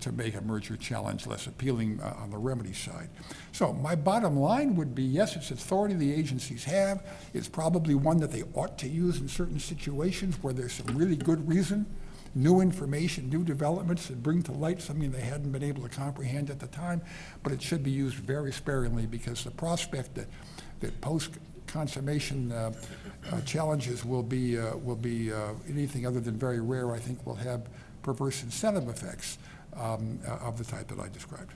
[SPEAKER 5] to make a merger challenge less appealing on the remedy side. So my bottom line would be, yes, it's authority the agencies have. It's probably one that they ought to use in certain situations where there's some really good reason, new information, new developments that bring to light something they hadn't been able to comprehend at the time, but it should be used very sparingly because the prospect that post-consummation challenges will be anything other than very rare, I think will have perverse incentive effects of the type that I described.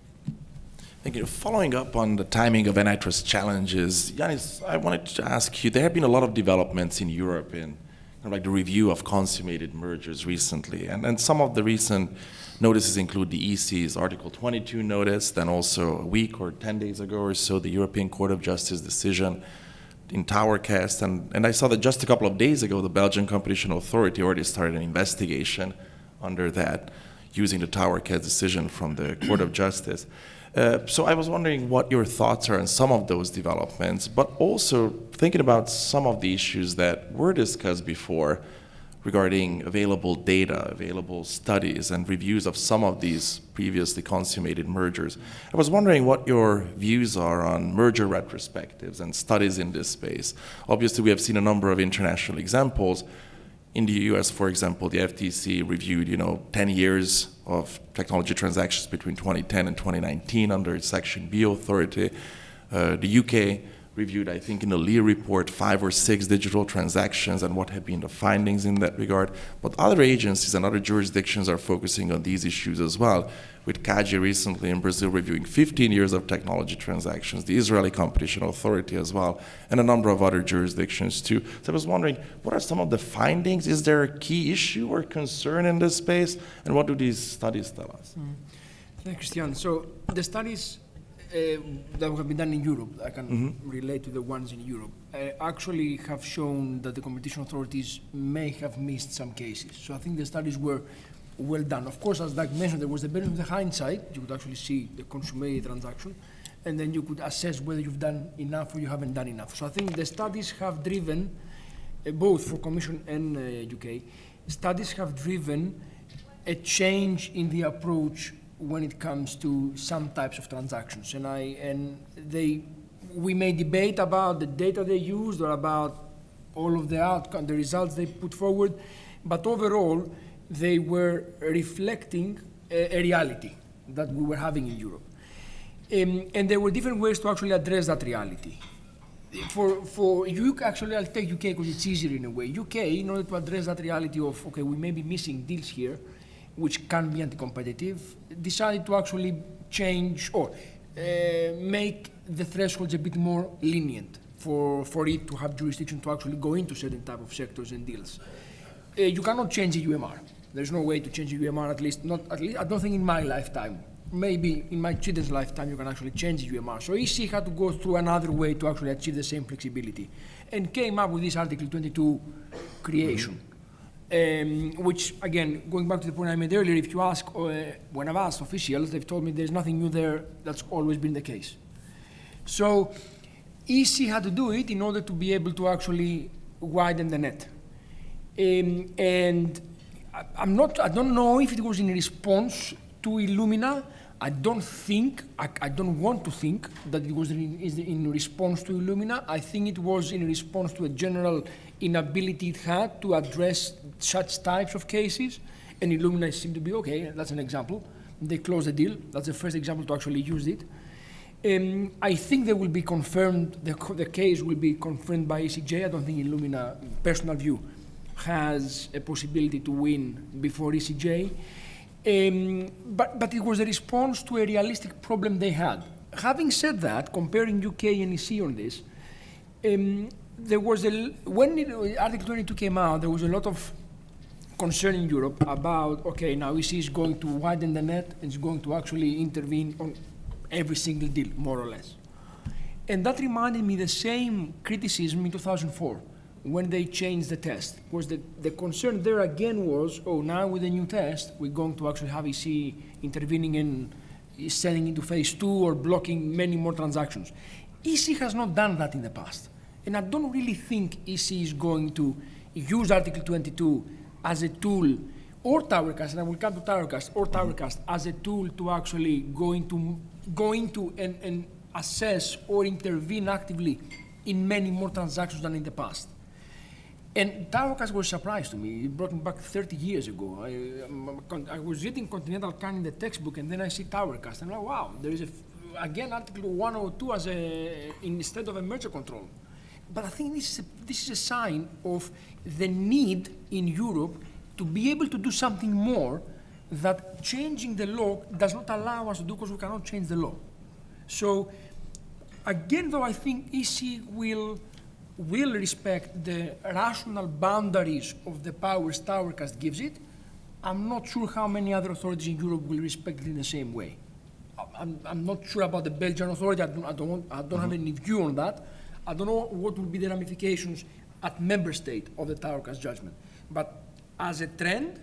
[SPEAKER 1] Thank you. Following up on the timing of antitrust challenges, Ioannis, I wanted to ask you, there have been a lot of developments in Europe in like the review of consummated mergers recently, and some of the recent notices include the EC's Article 22 notice, then also a week or 10 days ago or so, the European Court of Justice decision in Towercast, and I saw that just a couple of days ago, the Belgian Competition Authority already started an investigation under that, using the Towercast decision from the Court of Justice. So I was wondering what your thoughts are on some of those developments, but also thinking about some of the issues that were discussed before regarding available data, available studies, and reviews of some of these previously consummated mergers. I was wondering what your views are on merger retrospectives and studies in this space. Obviously, we have seen a number of international examples. In the US, for example, the FTC reviewed, 10 years of technology transactions between 2010 and 2019 under its Section B authority. The UK reviewed, I think, in the Lear report, 5 or 6 digital transactions and what have been the findings in that regard. But other agencies and other jurisdictions are focusing on these issues as well, with CAGE recently in Brazil reviewing 15 years of technology transactions, the Israeli Competition Authority as well, and a number of other jurisdictions too. So I was wondering, what are some of the findings? Is there a key issue or concern in this space? And what do these studies tell us?
[SPEAKER 4] Thank you, Krisztian. So the studies that have been done in Europe, I can relate to the ones in Europe, actually have shown that the competition authorities may have missed some cases. So I think the studies were well done. Of course, as Doug mentioned, there was the benefit of the hindsight. You could actually see the consummated transaction, and then you could assess whether you've done enough or you haven't done enough. So I think the studies have driven, both for Commission and UK, studies have driven a change in the approach when it comes to some types of transactions. We may debate about the data they used or about all of the outcome, the results they put forward, but overall, they were reflecting a reality that we were having in Europe. And there were different ways to actually address that reality. For you, actually, I'll take UK because it's easier in a way. UK, in order to address that reality of, okay, we may be missing deals here, which can be anti-competitive, decided to actually change or make the thresholds a bit more lenient for it to have jurisdiction to actually go into certain type of sectors and deals. You cannot change the UMR. There's no way to change the UMR, at least, I don't think in my lifetime. Maybe in my children's lifetime you can actually change the UMR. So EC had to go through another way to actually achieve the same flexibility and came up with this Article 22 creation. Which, again, going back to the point I made earlier, if you ask, when I've asked officials, they've told me there's nothing new there, that's always been the case. So EC had to do it in order to be able to actually widen the net. And I don't know if it was in response to Illumina. I don't want to think that it was in response to Illumina. I think it was in response to a general inability it had to address such types of cases, and Illumina seemed to be okay. That's an example. They closed the deal. That's the first example to actually use it. I think they will be confirmed, the case will be confirmed by ECJ. I don't think Illumina, personal view, has a possibility to win before ECJ. But it was a response to a realistic problem they had. Having said that, comparing UK and EC on this, there was when Article 22 came out, there was a lot of concern in Europe about, okay, now EC is going to widen the net and is going to actually intervene on every single deal, more or less. And that reminded me the same criticism in 2004 when they changed the test. Was the concern there again was, oh, now with the new test, we're going to actually have EC intervening and sending into phase 2 or blocking many more transactions. EC has not done that in the past. And I don't really think EC is going to use Article 22 as a tool, or Towercast, and I will come to Towercast, or Towercast as a tool to actually go into and assess or intervene actively in many more transactions than in the past. And Towercast was a surprise to me. It brought me back 30 years ago. I was reading Continental Can in the textbook, and then I see Towercast. And I'm like, wow, there is again Article 102 as instead of a merger control. But I think this is a sign of the need in Europe to be able to do something more that changing the law does not allow us to do because we cannot change the law. So again, though, I think EC will respect the rational boundaries of the powers Towercast gives it. I'm not sure how many other authorities in Europe will respect it in the same way. I'm not sure about the Belgian authority. I don't have any view on that. I don't know what will be the ramifications at member state of the Towercast judgment. But as a trend,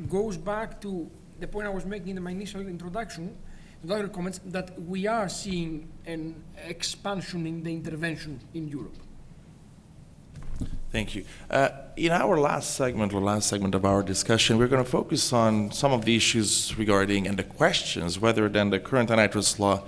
[SPEAKER 4] goes back to the point I was making in my initial introduction, the other comments, that we are seeing an expansion in the intervention in Europe.
[SPEAKER 1] Thank you. In our last segment of our discussion, we're going to focus on some of the issues regarding and the questions whether then the current antitrust law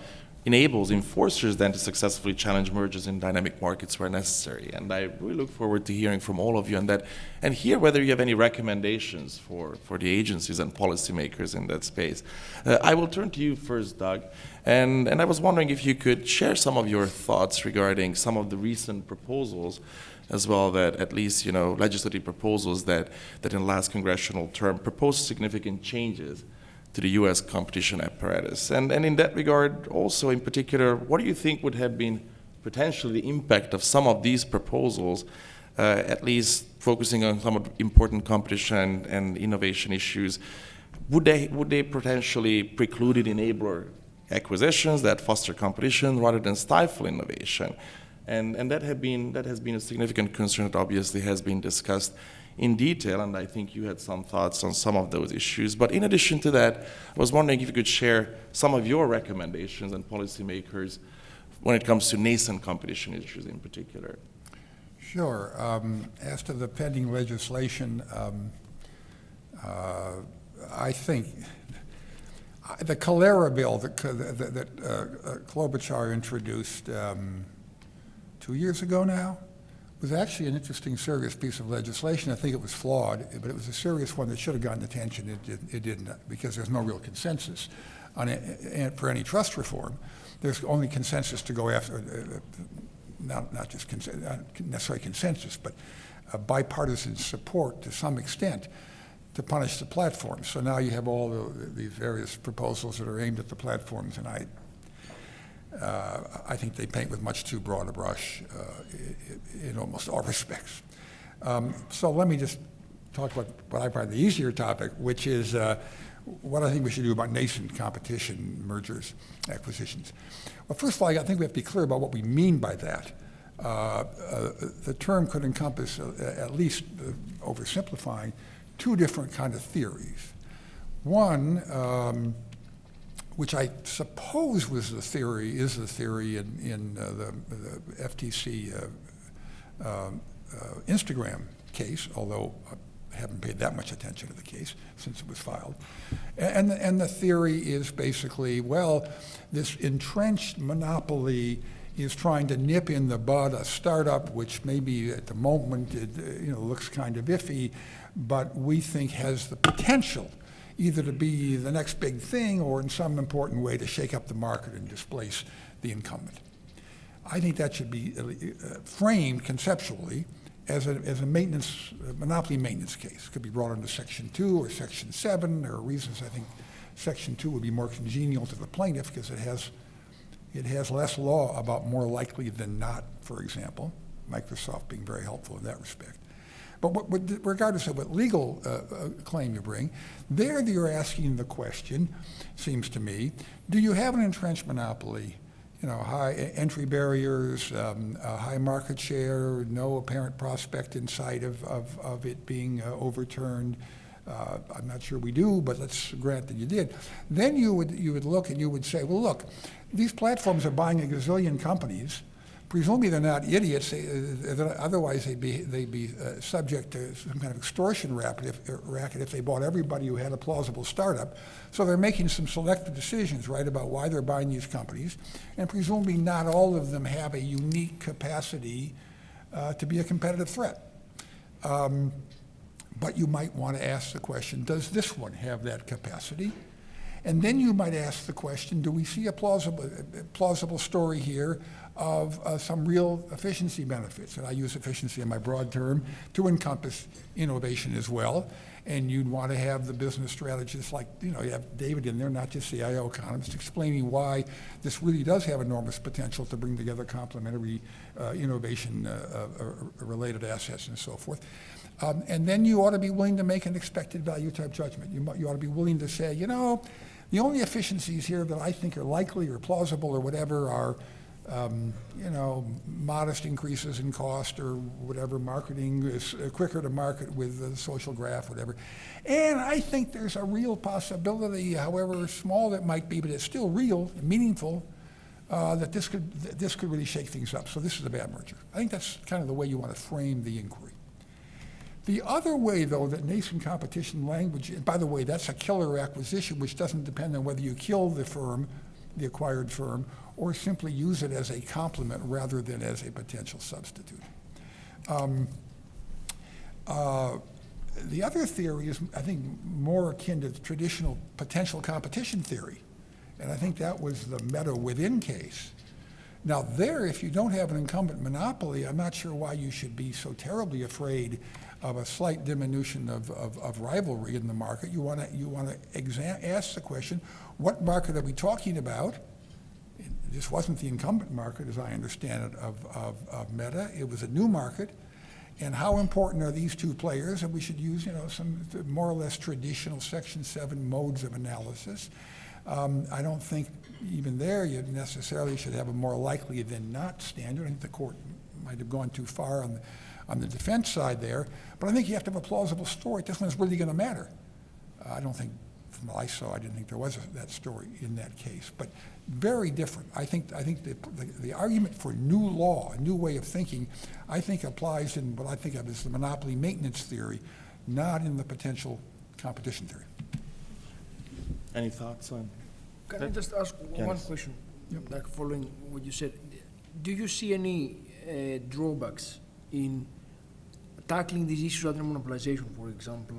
[SPEAKER 1] enables enforcers then to successfully challenge mergers in dynamic markets where necessary. And I really look forward to hearing from all of you on that and hear whether you have any recommendations for the agencies and policymakers in that space. I will turn to you first, Doug. And I was wondering if you could share some of your thoughts regarding some of the recent proposals, as well that at least, legislative proposals that in the last congressional term proposed significant changes to the U.S. competition apparatus. And in that regard, also in particular, what do you think would have been potentially the impact of some of these proposals, at least focusing on some of the important competition and innovation issues? Would they potentially preclude enabler acquisitions that foster competition rather than stifle innovation? And that has been a significant concern that obviously has been discussed in detail, and I think you had some thoughts on some of those issues. But in addition to that, I was wondering if you could share some of your recommendations and policymakers when it comes to nascent competition issues in particular.
[SPEAKER 5] Sure. As to the pending legislation, I think the Calera bill that Klobuchar introduced 2 years ago now was actually an interesting, serious piece of legislation. I think it was flawed, but it was a serious one that should have gotten attention. It didn't, because there's no real consensus on it, for antitrust reform. There's only consensus to go after, not just not necessarily consensus, but bipartisan support to some extent to punish the platforms. So now you have all these various proposals that are aimed at the platforms, and I think they paint with much too broad a brush in almost all respects. So let me just talk about what I find the easier topic, which is what I think we should do about nascent competition, mergers, acquisitions. Well, first of all, I think we have to be clear about what we mean by that. The term could encompass, at least oversimplifying, two different kind of theories. One, which I suppose is the theory in the FTC Instagram case, although I haven't paid that much attention to the case since it was filed. And the theory is basically, well, this entrenched monopoly is trying to nip in the bud a startup which maybe at the moment looks kind of iffy, but we think has the potential either to be the next big thing or in some important way to shake up the market and displace the incumbent. I think that should be framed conceptually as a monopoly maintenance case. It could be brought under Section 2 or Section 7. There are reasons I think Section 2 would be more congenial to the plaintiff because it has less law about more likely than not, for example, Microsoft being very helpful in that respect. But regardless of what legal claim you bring, there you're asking the question, seems to me, do you have an entrenched monopoly? High entry barriers, high market share, no apparent prospect in sight of it being overturned. I'm not sure we do, but let's grant that you did. Then you would look and you would say, well, look, these platforms are buying a gazillion companies. Presumably they're not idiots. Otherwise they'd be subject to some kind of extortion racket if they bought everybody who had a plausible startup. So they're making some selective decisions, right, about why they're buying these companies. And presumably not all of them have a unique capacity to be a competitive threat. But you might want to ask the question, does this one have that capacity? And then you might ask the question, do we see a plausible story here of some real efficiency benefits? And I use efficiency in my broad term to encompass innovation as well. And you'd want to have the business strategists like, you have David in there, not just CIO economists, explaining why this really does have enormous potential to bring together complementary innovation-related assets and so forth. And then you ought to be willing to make an expected value type judgment. You ought to be willing to say, the only efficiencies here that I think are likely or plausible or whatever are, modest increases in cost or whatever, marketing is quicker to market with the social graph, whatever. And I think there's a real possibility, however small that might be, but it's still real, meaningful, that this could really shake things up. So this is a bad merger. I think that's kind of the way you want to frame the inquiry. The other way, though, that nascent competition language, and by the way, that's a killer acquisition, which doesn't depend on whether you kill the firm, the acquired firm, or simply use it as a complement rather than as a potential substitute. The other theory is, I think, more akin to the traditional potential competition theory. And I think that was the meta within case. Now there, if you don't have an incumbent monopoly, I'm not sure why you should be so terribly afraid of a slight diminution of rivalry in the market. You want to ask the question, what market are we talking about? This wasn't the incumbent market, as I understand it, of Meta. It was a new market. And how important are these two players? And we should use, some more or less traditional Section 7 modes of analysis. I don't think even there you necessarily should have a more likely than not standard. I think the court might have gone too far on the defense side there. But I think you have to have a plausible story. This one's really going to matter. I don't think, from what I saw, I didn't think there was that story in that case. But very different. I think the argument for new law, a new way of thinking, I think applies in what I think of as the monopoly maintenance theory, not in the potential competition theory.
[SPEAKER 1] Any thoughts on?
[SPEAKER 4] Can I just ask one question, like following what you said? Do you see any drawbacks in tackling these issues under monopolization, for example.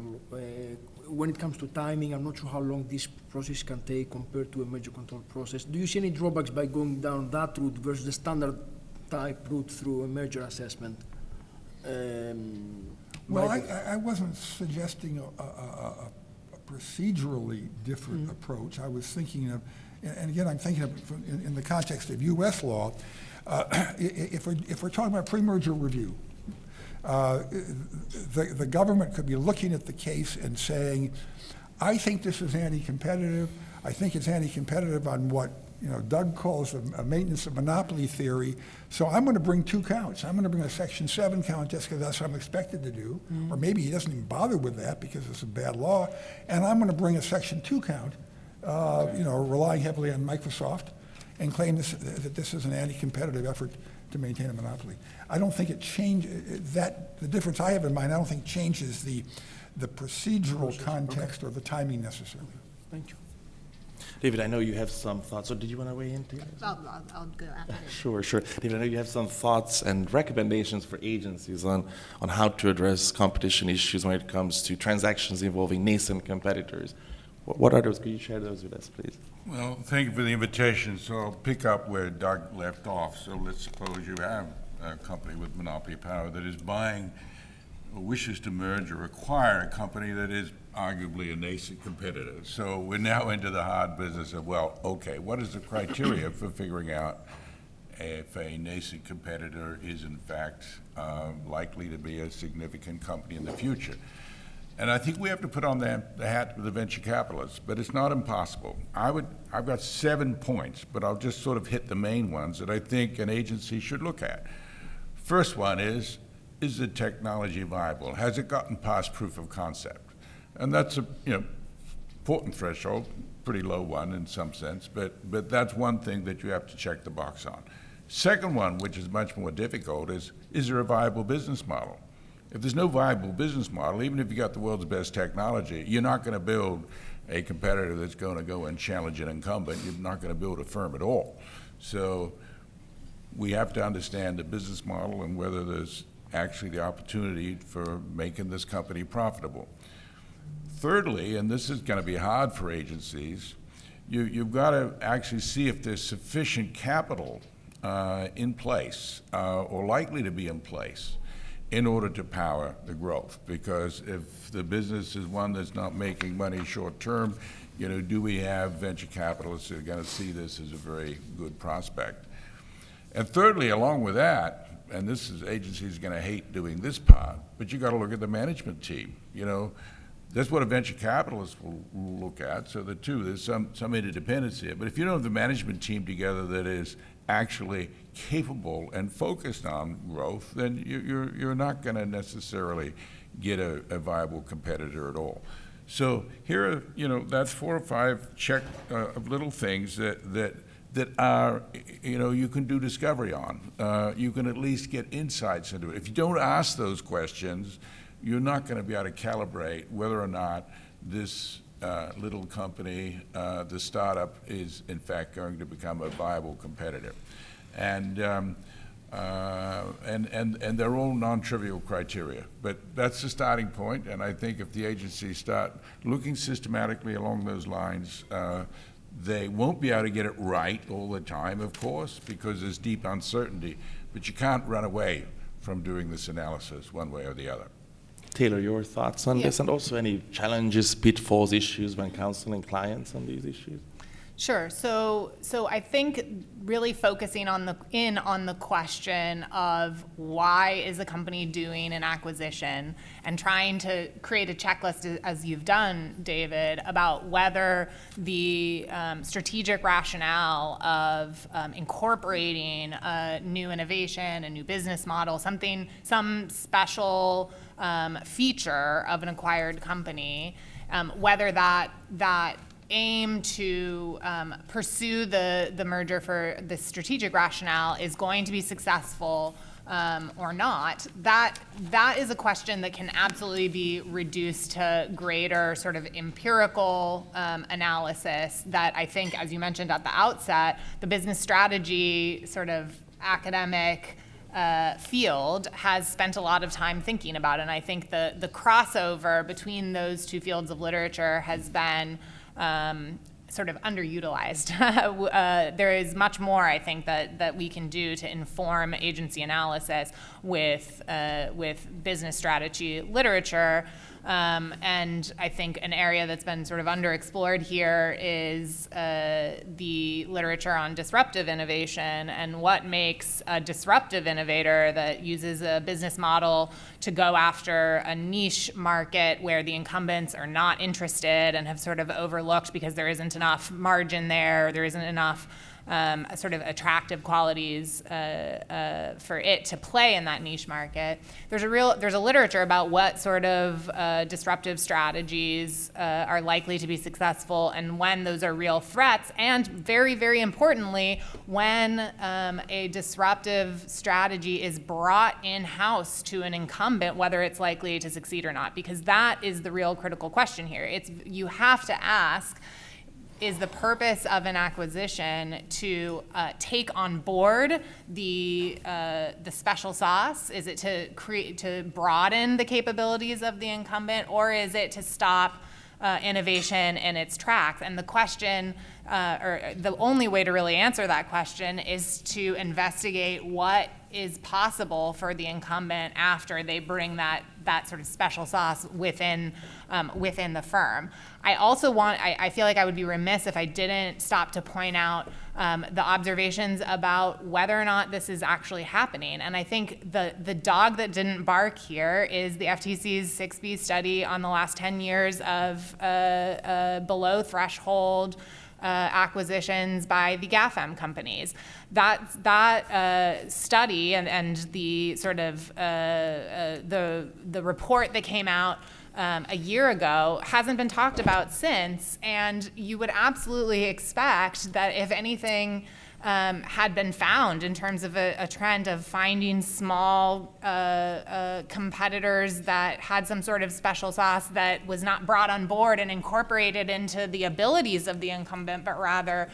[SPEAKER 4] When it comes to timing, I'm not sure how long this process can take compared to a merger control process. Do you see any drawbacks by going down that route versus the standard type route through a merger assessment?
[SPEAKER 5] Well, I wasn't suggesting a procedurally different approach. I was thinking of, and again, I'm thinking of in the context of U.S. law, if we're talking about pre-merger review, the government could be looking at the case and saying, I think this is anti-competitive. I think it's anti-competitive on what Doug calls a maintenance of monopoly theory. So I'm going to bring 2 counts. I'm going to bring a Section 7 count just because that's what I'm expected to do. Or maybe he doesn't even bother with that because it's a bad law. And I'm going to bring a Section 2 count, relying heavily on Microsoft, and claim that this is an anti-competitive effort to maintain a monopoly. I don't think it changes that. The difference I have in mind, I don't think changes the procedural context or the timing necessarily.
[SPEAKER 4] Thank you.
[SPEAKER 1] David, I know you have some thoughts. So did you want to weigh in, Taylor?
[SPEAKER 6] I'll go after this.
[SPEAKER 1] Sure. David, I know you have some thoughts and recommendations for agencies on how to address competition issues when it comes to transactions involving nascent competitors. What are those? Could you share those with us, please?
[SPEAKER 2] Well, thank you for the invitation. So I'll pick up where Doug left off. So let's suppose you have a company with monopoly power that is buying or wishes to merge or acquire a company that is arguably a nascent competitor. So we're now into the hard business of, well, okay, what is the criteria for figuring out if a nascent competitor is in fact likely to be a significant company in the future? And I think we have to put on the hat of the venture capitalists, but it's not impossible. I've got 7 points, but I'll just sort of hit the main ones that I think an agency should look at. First one is the technology viable? Has it gotten past proof of concept? And that's a important threshold, pretty low one in some sense, but that's one thing that you have to check the box on. Second one, which is much more difficult, is there a viable business model? If there's no viable business model, even if you got the world's best technology, you're not going to build a competitor that's going to go and challenge an incumbent. You're not going to build a firm at all. So we have to understand the business model and whether there's actually the opportunity for making this company profitable. Thirdly, and this is going to be hard for agencies, you've got to actually see if there's sufficient capital in place or likely to be in place in order to power the growth. Because if the business is one that's not making money short term, do we have venture capitalists that are going to see this as a very good prospect? And thirdly, along with that, and this is agencies going to hate doing this part, but you got to look at the management team. That's what a venture capitalist will look at. So there's some interdependence here. But if you don't have the management team together that is actually capable and focused on growth, then you're not going to necessarily get a viable competitor at all. So here are, that's 4 or 5 check of little things that are, you can do discovery on. You can at least get insights into it. If you don't ask those questions, you're not going to be able to calibrate whether or not this little company, the startup, is in fact going to become a viable competitor. And they're all non-trivial criteria. But that's the starting point, and I think if the agencies start looking systematically along those lines, they won't be able to get it right all the time, of course, because there's deep uncertainty, but you can't run away from doing this analysis one way or the other.
[SPEAKER 1] Taylor, your thoughts on this, and also any challenges, pitfalls, issues when counseling clients on these issues?
[SPEAKER 3] Sure. So I think really focusing on the question of why is a company doing an acquisition, and trying to create a checklist, as you've done, David, about whether the strategic rationale of incorporating a new innovation, a new business model, some special feature of an acquired company, whether that aim to pursue the merger for the strategic rationale is going to be successful or not. That is a question that can absolutely be reduced to greater sort of empirical analysis that I think, as you mentioned at the outset, the business strategy sort of academic field has spent a lot of time thinking about. And I think the crossover between those two fields of literature has been sort of underutilized. There is much more, I think, that we can do to inform agency analysis with business strategy literature. And I think an area that's been sort of underexplored here is the literature on disruptive innovation and what makes a disruptive innovator that uses a business model to go after a niche market where the incumbents are not interested and have sort of overlooked because there isn't enough margin there isn't enough sort of attractive qualities for it to play in that niche market. There's a literature about what sort of disruptive strategies are likely to be successful and when those are real threats, and very, very importantly, when a disruptive strategy is brought in-house to an incumbent, whether it's likely to succeed or not, because that is the real critical question here. You have to ask, is the purpose of an acquisition to take on board the special sauce? Is it to broaden the capabilities of the incumbent, or is it to stop innovation in its tracks? And the question, or the only way to really answer that question, is to investigate what is possible for the incumbent after they bring that sort of special sauce within the firm. I feel like I would be remiss if I didn't stop to point out the observations about whether or not this is actually happening. And I think the dog that didn't bark here is the FTC's 6B study on the last 10 years of below threshold acquisitions by the GAFAM companies. That study and the sort of the report that came out a year ago hasn't been talked about since, and you would absolutely expect that if anything had been found in terms of a trend of finding small competitors that had some sort of special sauce that was not brought on board and incorporated into the abilities of the incumbent, but rather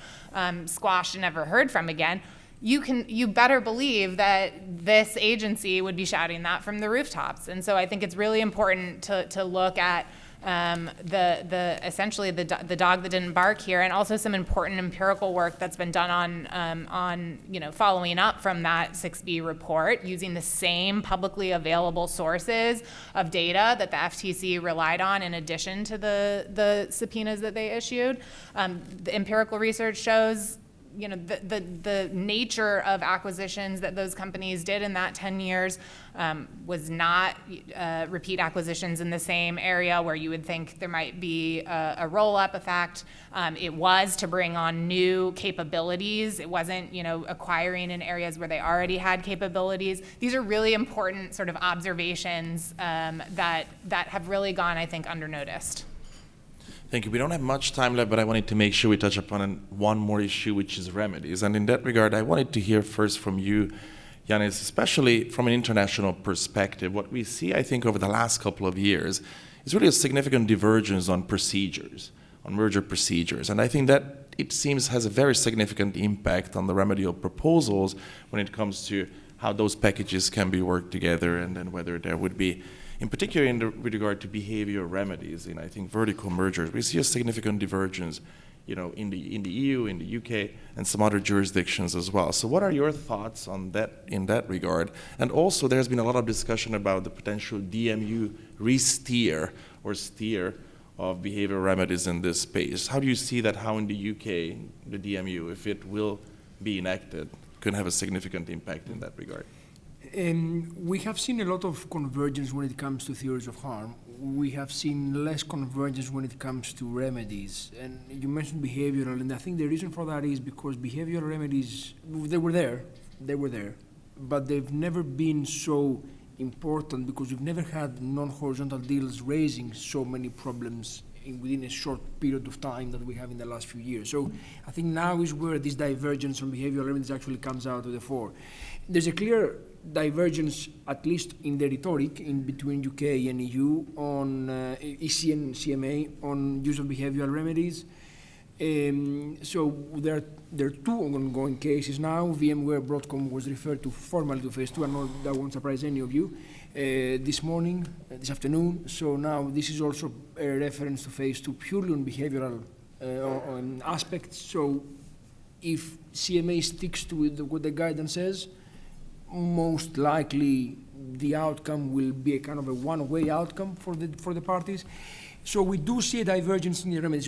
[SPEAKER 3] squashed and never heard from again, you better believe that this agency would be shouting that from the rooftops. And so I think it's really important to look at essentially the dog that didn't bark here, and also some important empirical work that's been done on following up from that 6B report using the same publicly available sources of data that the FTC relied on in addition to the subpoenas that they issued. The empirical research shows the nature of acquisitions that those companies did in that 10 years was not repeat acquisitions in the same area where you would think there might be a roll-up effect. It was to bring on new capabilities. It wasn't, acquiring in areas where they already had capabilities. These are really important sort of observations that have really gone, I think, undernoticed.
[SPEAKER 1] Thank you. We don't have much time left, but I wanted to make sure we touch upon one more issue, which is remedies. And in that regard, I wanted to hear first from you, Ioannis, especially from an international perspective. What we see, I think, over the last couple of years is really a significant divergence on procedures, on merger procedures. And I think that it seems has a very significant impact on the remedial proposals when it comes to how those packages can be worked together, and then whether there would be, in particular with regard to behavior remedies in, I think, vertical mergers, we see a significant divergence, in the EU, in the UK, and some other jurisdictions as well. So what are your thoughts on that in that regard? And also, there's been a lot of discussion about the potential DMU re-steer or steer of behavior remedies in this space. How do you see that, how in the UK, the DMU, if it will be enacted, could have a significant impact in that regard?
[SPEAKER 4] We have seen a lot of convergence when it comes to theories of harm. We have seen less convergence when it comes to remedies. And you mentioned behavioral, and I think the reason for that is because behavioral remedies, they were there, but they've never been so important because we've never had non-horizontal deals raising so many problems within a short period of time that we have in the last few years. So I think now is where this divergence from behavioral remedies actually comes out to the fore. There's a clear divergence, at least in the rhetoric, in between UK and EU on EC and CMA on use of behavioral remedies. So there are two ongoing cases now. VMware Broadcom was referred to formally to phase 2, and that won't surprise any of you, this morning, this afternoon. So now this is also a reference to phase 2 purely on behavioral aspects. So if CMA sticks to what the guidance says, most likely the outcome will be a kind of a one-way outcome for the parties. So we do see a divergence in the remedies.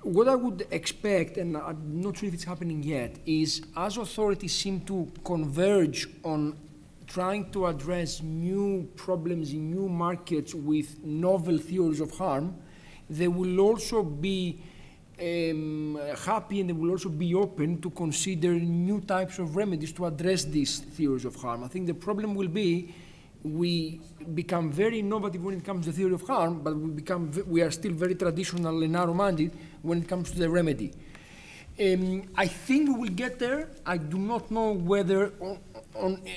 [SPEAKER 4] What I would expect, and I'm not sure if it's happening yet, is as authorities seem to converge on trying to address new problems in new markets with novel theories of harm, they will also be happy, and they will also be open to consider new types of remedies to address these theories of harm. I think the problem will be we become very innovative when it comes to theory of harm, but we are still very traditional and narrow-minded when it comes to the remedy. I think we will get there. I do not know whether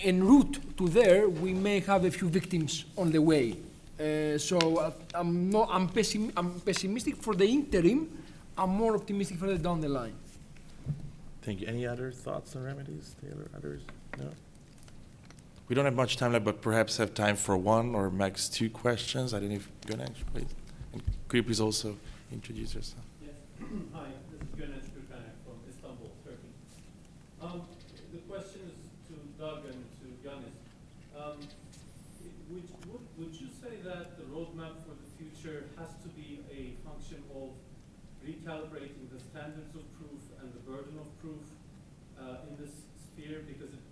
[SPEAKER 4] en route to there we may have a few victims on the way. So I'm pessimistic for the interim. I'm more optimistic for the down the line.
[SPEAKER 1] Thank you. Any other thoughts on remedies? Taylor, others? No? We don't have much time left, but perhaps have time for one or max two questions. I don't know if Ganesh, please. And could you please also introduce yourself?
[SPEAKER 6] Yes. Hi, this is Ganesh from Istanbul, Turkey. The question is to Doug and to Ioannis. Would you say that the roadmap for the future has to be a function of recalibrating the standards of proof and the burden of proof in this sphere? Because it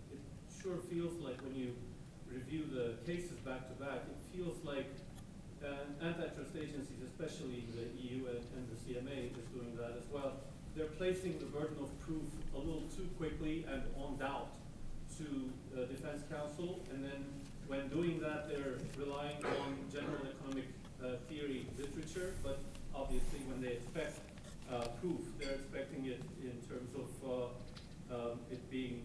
[SPEAKER 6] sure feels like when you review the cases back to back, it feels like antitrust agencies, especially the EU and the CMA is doing that as well, they're placing the burden of proof a little too quickly and on doubt to the defense counsel, and then when doing that, they're relying on general economic theory literature, but obviously when they expect proof, they're expecting it in terms of it being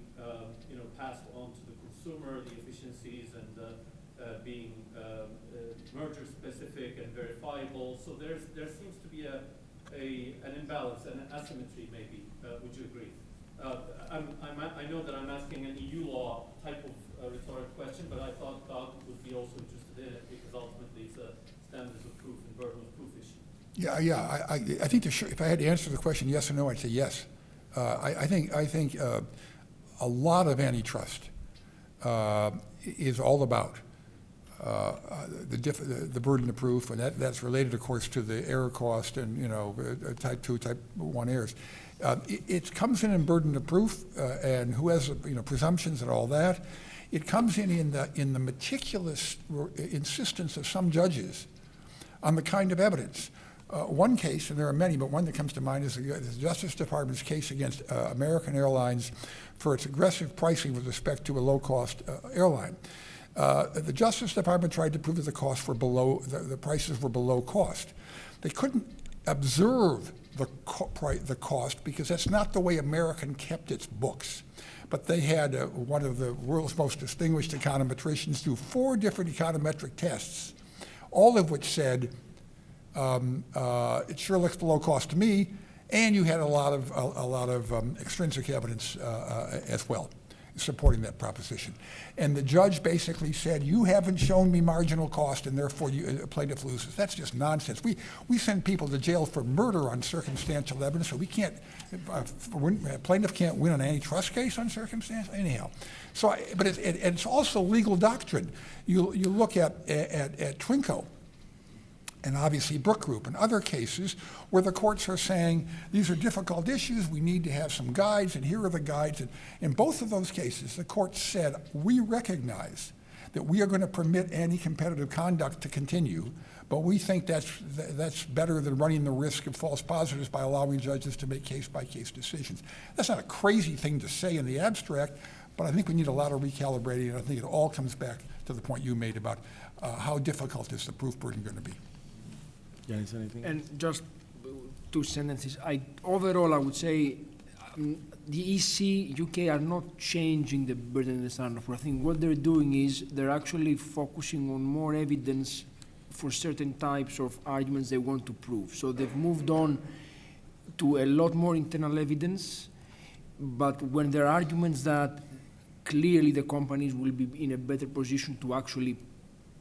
[SPEAKER 6] passed on to the consumer, the efficiencies, and being merger specific and verifiable. So there seems to be an imbalance and an asymmetry, maybe. Would you agree? I know that I'm asking an EU law type of rhetoric question, but I thought Doug would be also interested in it because ultimately it's a standards of proof and burden of proof issue.
[SPEAKER 5] Yeah. I think if I had to answer the question yes or no, I'd say yes. I think a lot of antitrust is all about the burden of proof, and that's related, of course, to the error cost and type 2, type 1 errors. It comes in burden of proof, and who has presumptions and all that. It comes in the meticulous insistence of some judges on the kind of evidence. One case, and there are many, but one that comes to mind is the Justice Department's case against American Airlines for its aggressive pricing with respect to a low-cost airline. The Justice Department tried to prove that the prices were below cost. They couldn't observe the cost because that's not the way American kept its books. But they had one of the world's most distinguished econometricians do 4 different econometric tests, all of which said, it sure looks below cost to me, and you had a lot of extrinsic evidence as well supporting that proposition. And the judge basically said, you haven't shown me marginal cost, and therefore plaintiff loses. That's just nonsense. We send people to jail for murder on circumstantial evidence, so we can't, plaintiff can't win an antitrust case on circumstantial, anyhow. So, but it's also legal doctrine. You look at Trinco, and obviously Brook Group and other cases where the courts are saying, these are difficult issues, we need to have some guides, and here are the guides. And in both of those cases, the court said, we recognize that we are going to permit anti-competitive conduct to continue, but we think that's better than running the risk of false positives by allowing judges to make case-by-case decisions. That's not a crazy thing to say in the abstract, but I think we need a lot of recalibrating, and I think it all comes back to the point you made about how difficult is the proof burden going to be.
[SPEAKER 1] Ioannis, anything?
[SPEAKER 4] And just 2 sentences. Overall, I would say the EC, UK are not changing the burden and the standard. I think what they're doing is they're actually focusing on more evidence for certain types of arguments they want to prove. So they've moved on to a lot more internal evidence, but when there are arguments that clearly the companies will be in a better position to actually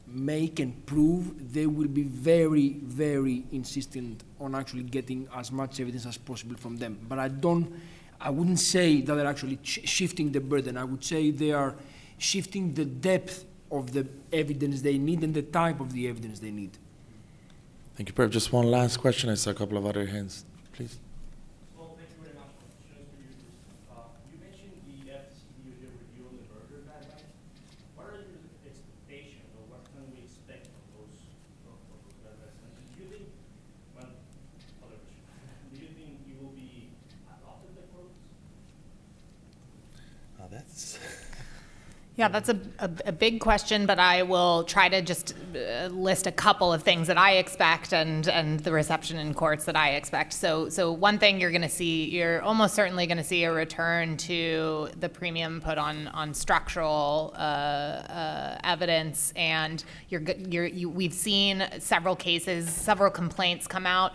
[SPEAKER 4] make and prove, they will be very, very insistent on actually getting as much evidence as possible from them. But I wouldn't say that they're actually shifting the burden. I would say they are shifting the depth of the evidence they need and the type of the evidence they need.
[SPEAKER 1] Thank you, Perp. Just one last question. I saw a couple of other hands, please.
[SPEAKER 6] Well, thank you very much for the chance for you. You mentioned the FTC review on the merger guidelines. What are your expectations, or what can we expect from those guidelines? And do you think, well, other question, do you think you will be adopted by courts?
[SPEAKER 1] That's...
[SPEAKER 3] Yeah, that's a big question, but I will try to just list a couple of things that I expect and the reception in courts that I expect. So one thing you're going to see, you're almost certainly going to see a return to the premium put on structural evidence, and we've seen several cases, several complaints come out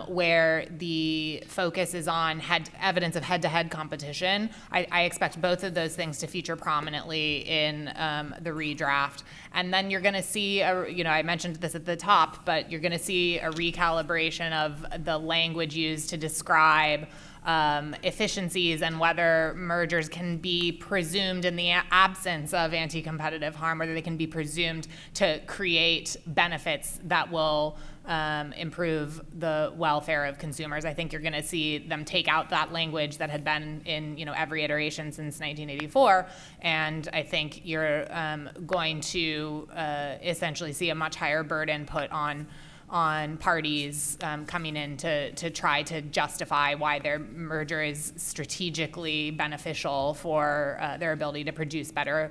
[SPEAKER 3] where the focus is on evidence of head-to-head competition. I expect both of those things to feature prominently in the redraft. And then you're going to see, I mentioned this at the top, but you're going to see a recalibration of the language used to describe efficiencies and whether mergers can be presumed in the absence of anti-competitive harm, whether they can be presumed to create benefits that will improve the welfare of consumers. I think you're going to see them take out that language that had been in every iteration since 1984, and I think you're going to essentially see a much higher burden put on parties coming in to try to justify why their merger is strategically beneficial for their ability to produce better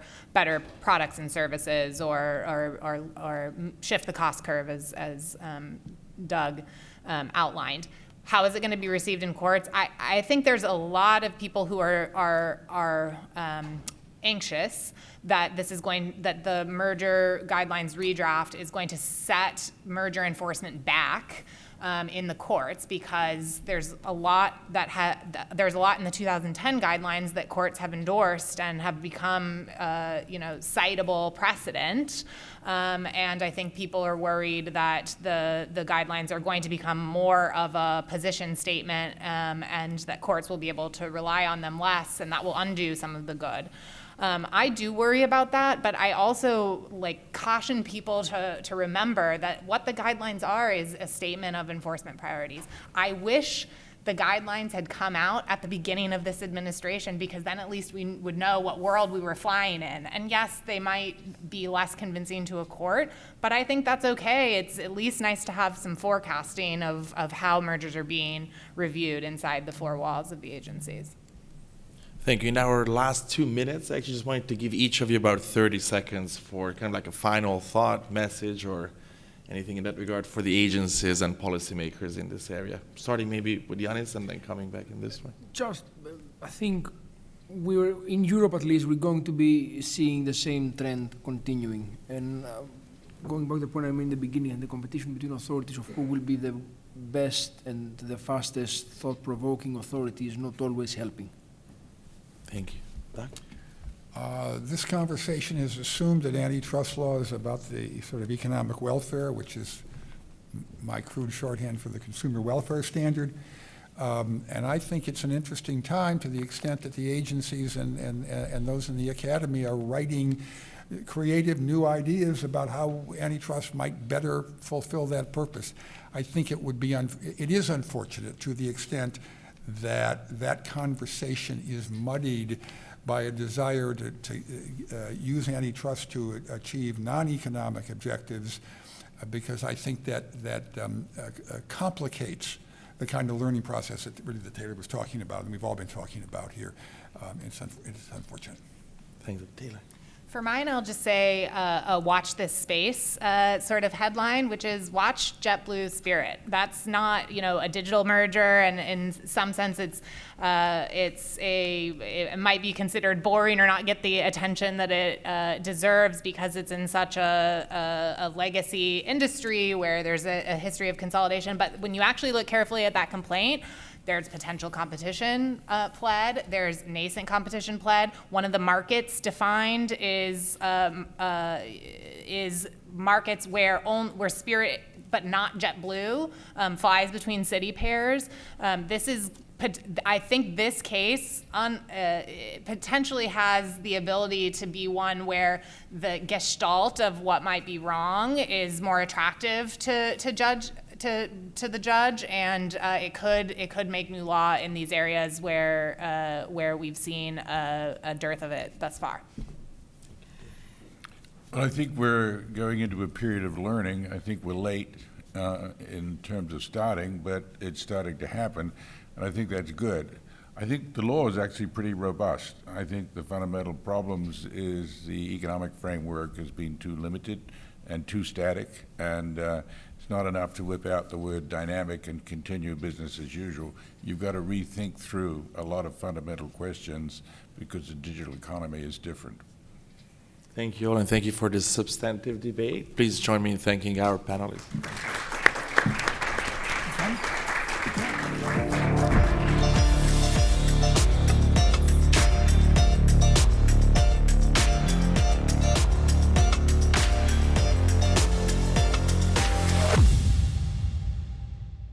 [SPEAKER 3] products and services or shift the cost curve as Doug outlined. How is it going to be received in courts? I think there's a lot of people who are anxious that the merger guidelines redraft is going to set merger enforcement back in the courts, because there's a lot in the 2010 guidelines that courts have endorsed and have become citable precedent, and I think people are worried that the guidelines are going to become more of a position statement, and that courts will be able to rely on them less, and that will undo some of the good. I do worry about that, but I also caution people to remember that what the guidelines are is a statement of enforcement priorities. I wish the guidelines had come out at the beginning of this administration, because then at least we would know what world we were flying in. And yes, they might be less convincing to a court, but I think that's okay. It's at least nice to have some forecasting of how mergers are being reviewed inside the four walls of the agencies.
[SPEAKER 1] Thank you. In our last 2 minutes, I actually just wanted to give each of you about 30 seconds for kind of like a final thought, message, or anything in that regard for the agencies and policymakers in this area. Starting maybe with Ioannis and then coming back in this way.
[SPEAKER 4] I think in Europe at least, we're going to be seeing the same trend continuing. And going back to the point I made in the beginning, and the competition between authorities of who will be the best and the fastest thought-provoking authority is not always helping.
[SPEAKER 1] Thank you. Doug?
[SPEAKER 5] This conversation has assumed that antitrust law is about the sort of economic welfare, which is my crude shorthand for the consumer welfare standard. And I think it's an interesting time, to the extent that the agencies and those in the academy are writing creative new ideas about how antitrust might better fulfill that purpose. I think it is unfortunate, to the extent that conversation is muddied by a desire to use antitrust to achieve non-economic objectives, because I think that complicates the kind of learning process that really that Taylor was talking about, and we've all been talking about here. It's unfortunate.
[SPEAKER 1] Thanks, Taylor.
[SPEAKER 3] For mine, I'll just say a watch this space sort of headline, which is watch JetBlue Spirit. That's not, a digital merger, and in some sense it might be considered boring or not get the attention that it deserves, because it's in such a legacy industry where there's a history of consolidation. But when you actually look carefully at that complaint, There's potential competition pled. There's nascent competition pled. One of the markets defined is markets where Spirit, but not JetBlue, flies between city pairs. I think this case potentially has the ability to be one where the gestalt of what might be wrong is more attractive to the judge, and it could make new law in these areas where we've seen a dearth of it thus far.
[SPEAKER 2] Well, I think we're going into a period of learning. I think we're late in terms of starting, but it's starting to happen, and I think that's good. I think the law is actually pretty robust. I think the fundamental problems is the economic framework has been too limited and too static, and it's not enough to whip out the word dynamic and continue business as usual. You've got to rethink through a lot of fundamental questions because the digital economy is different.
[SPEAKER 1] Thank you all, and thank you for this substantive debate. Please join me in thanking our panelists.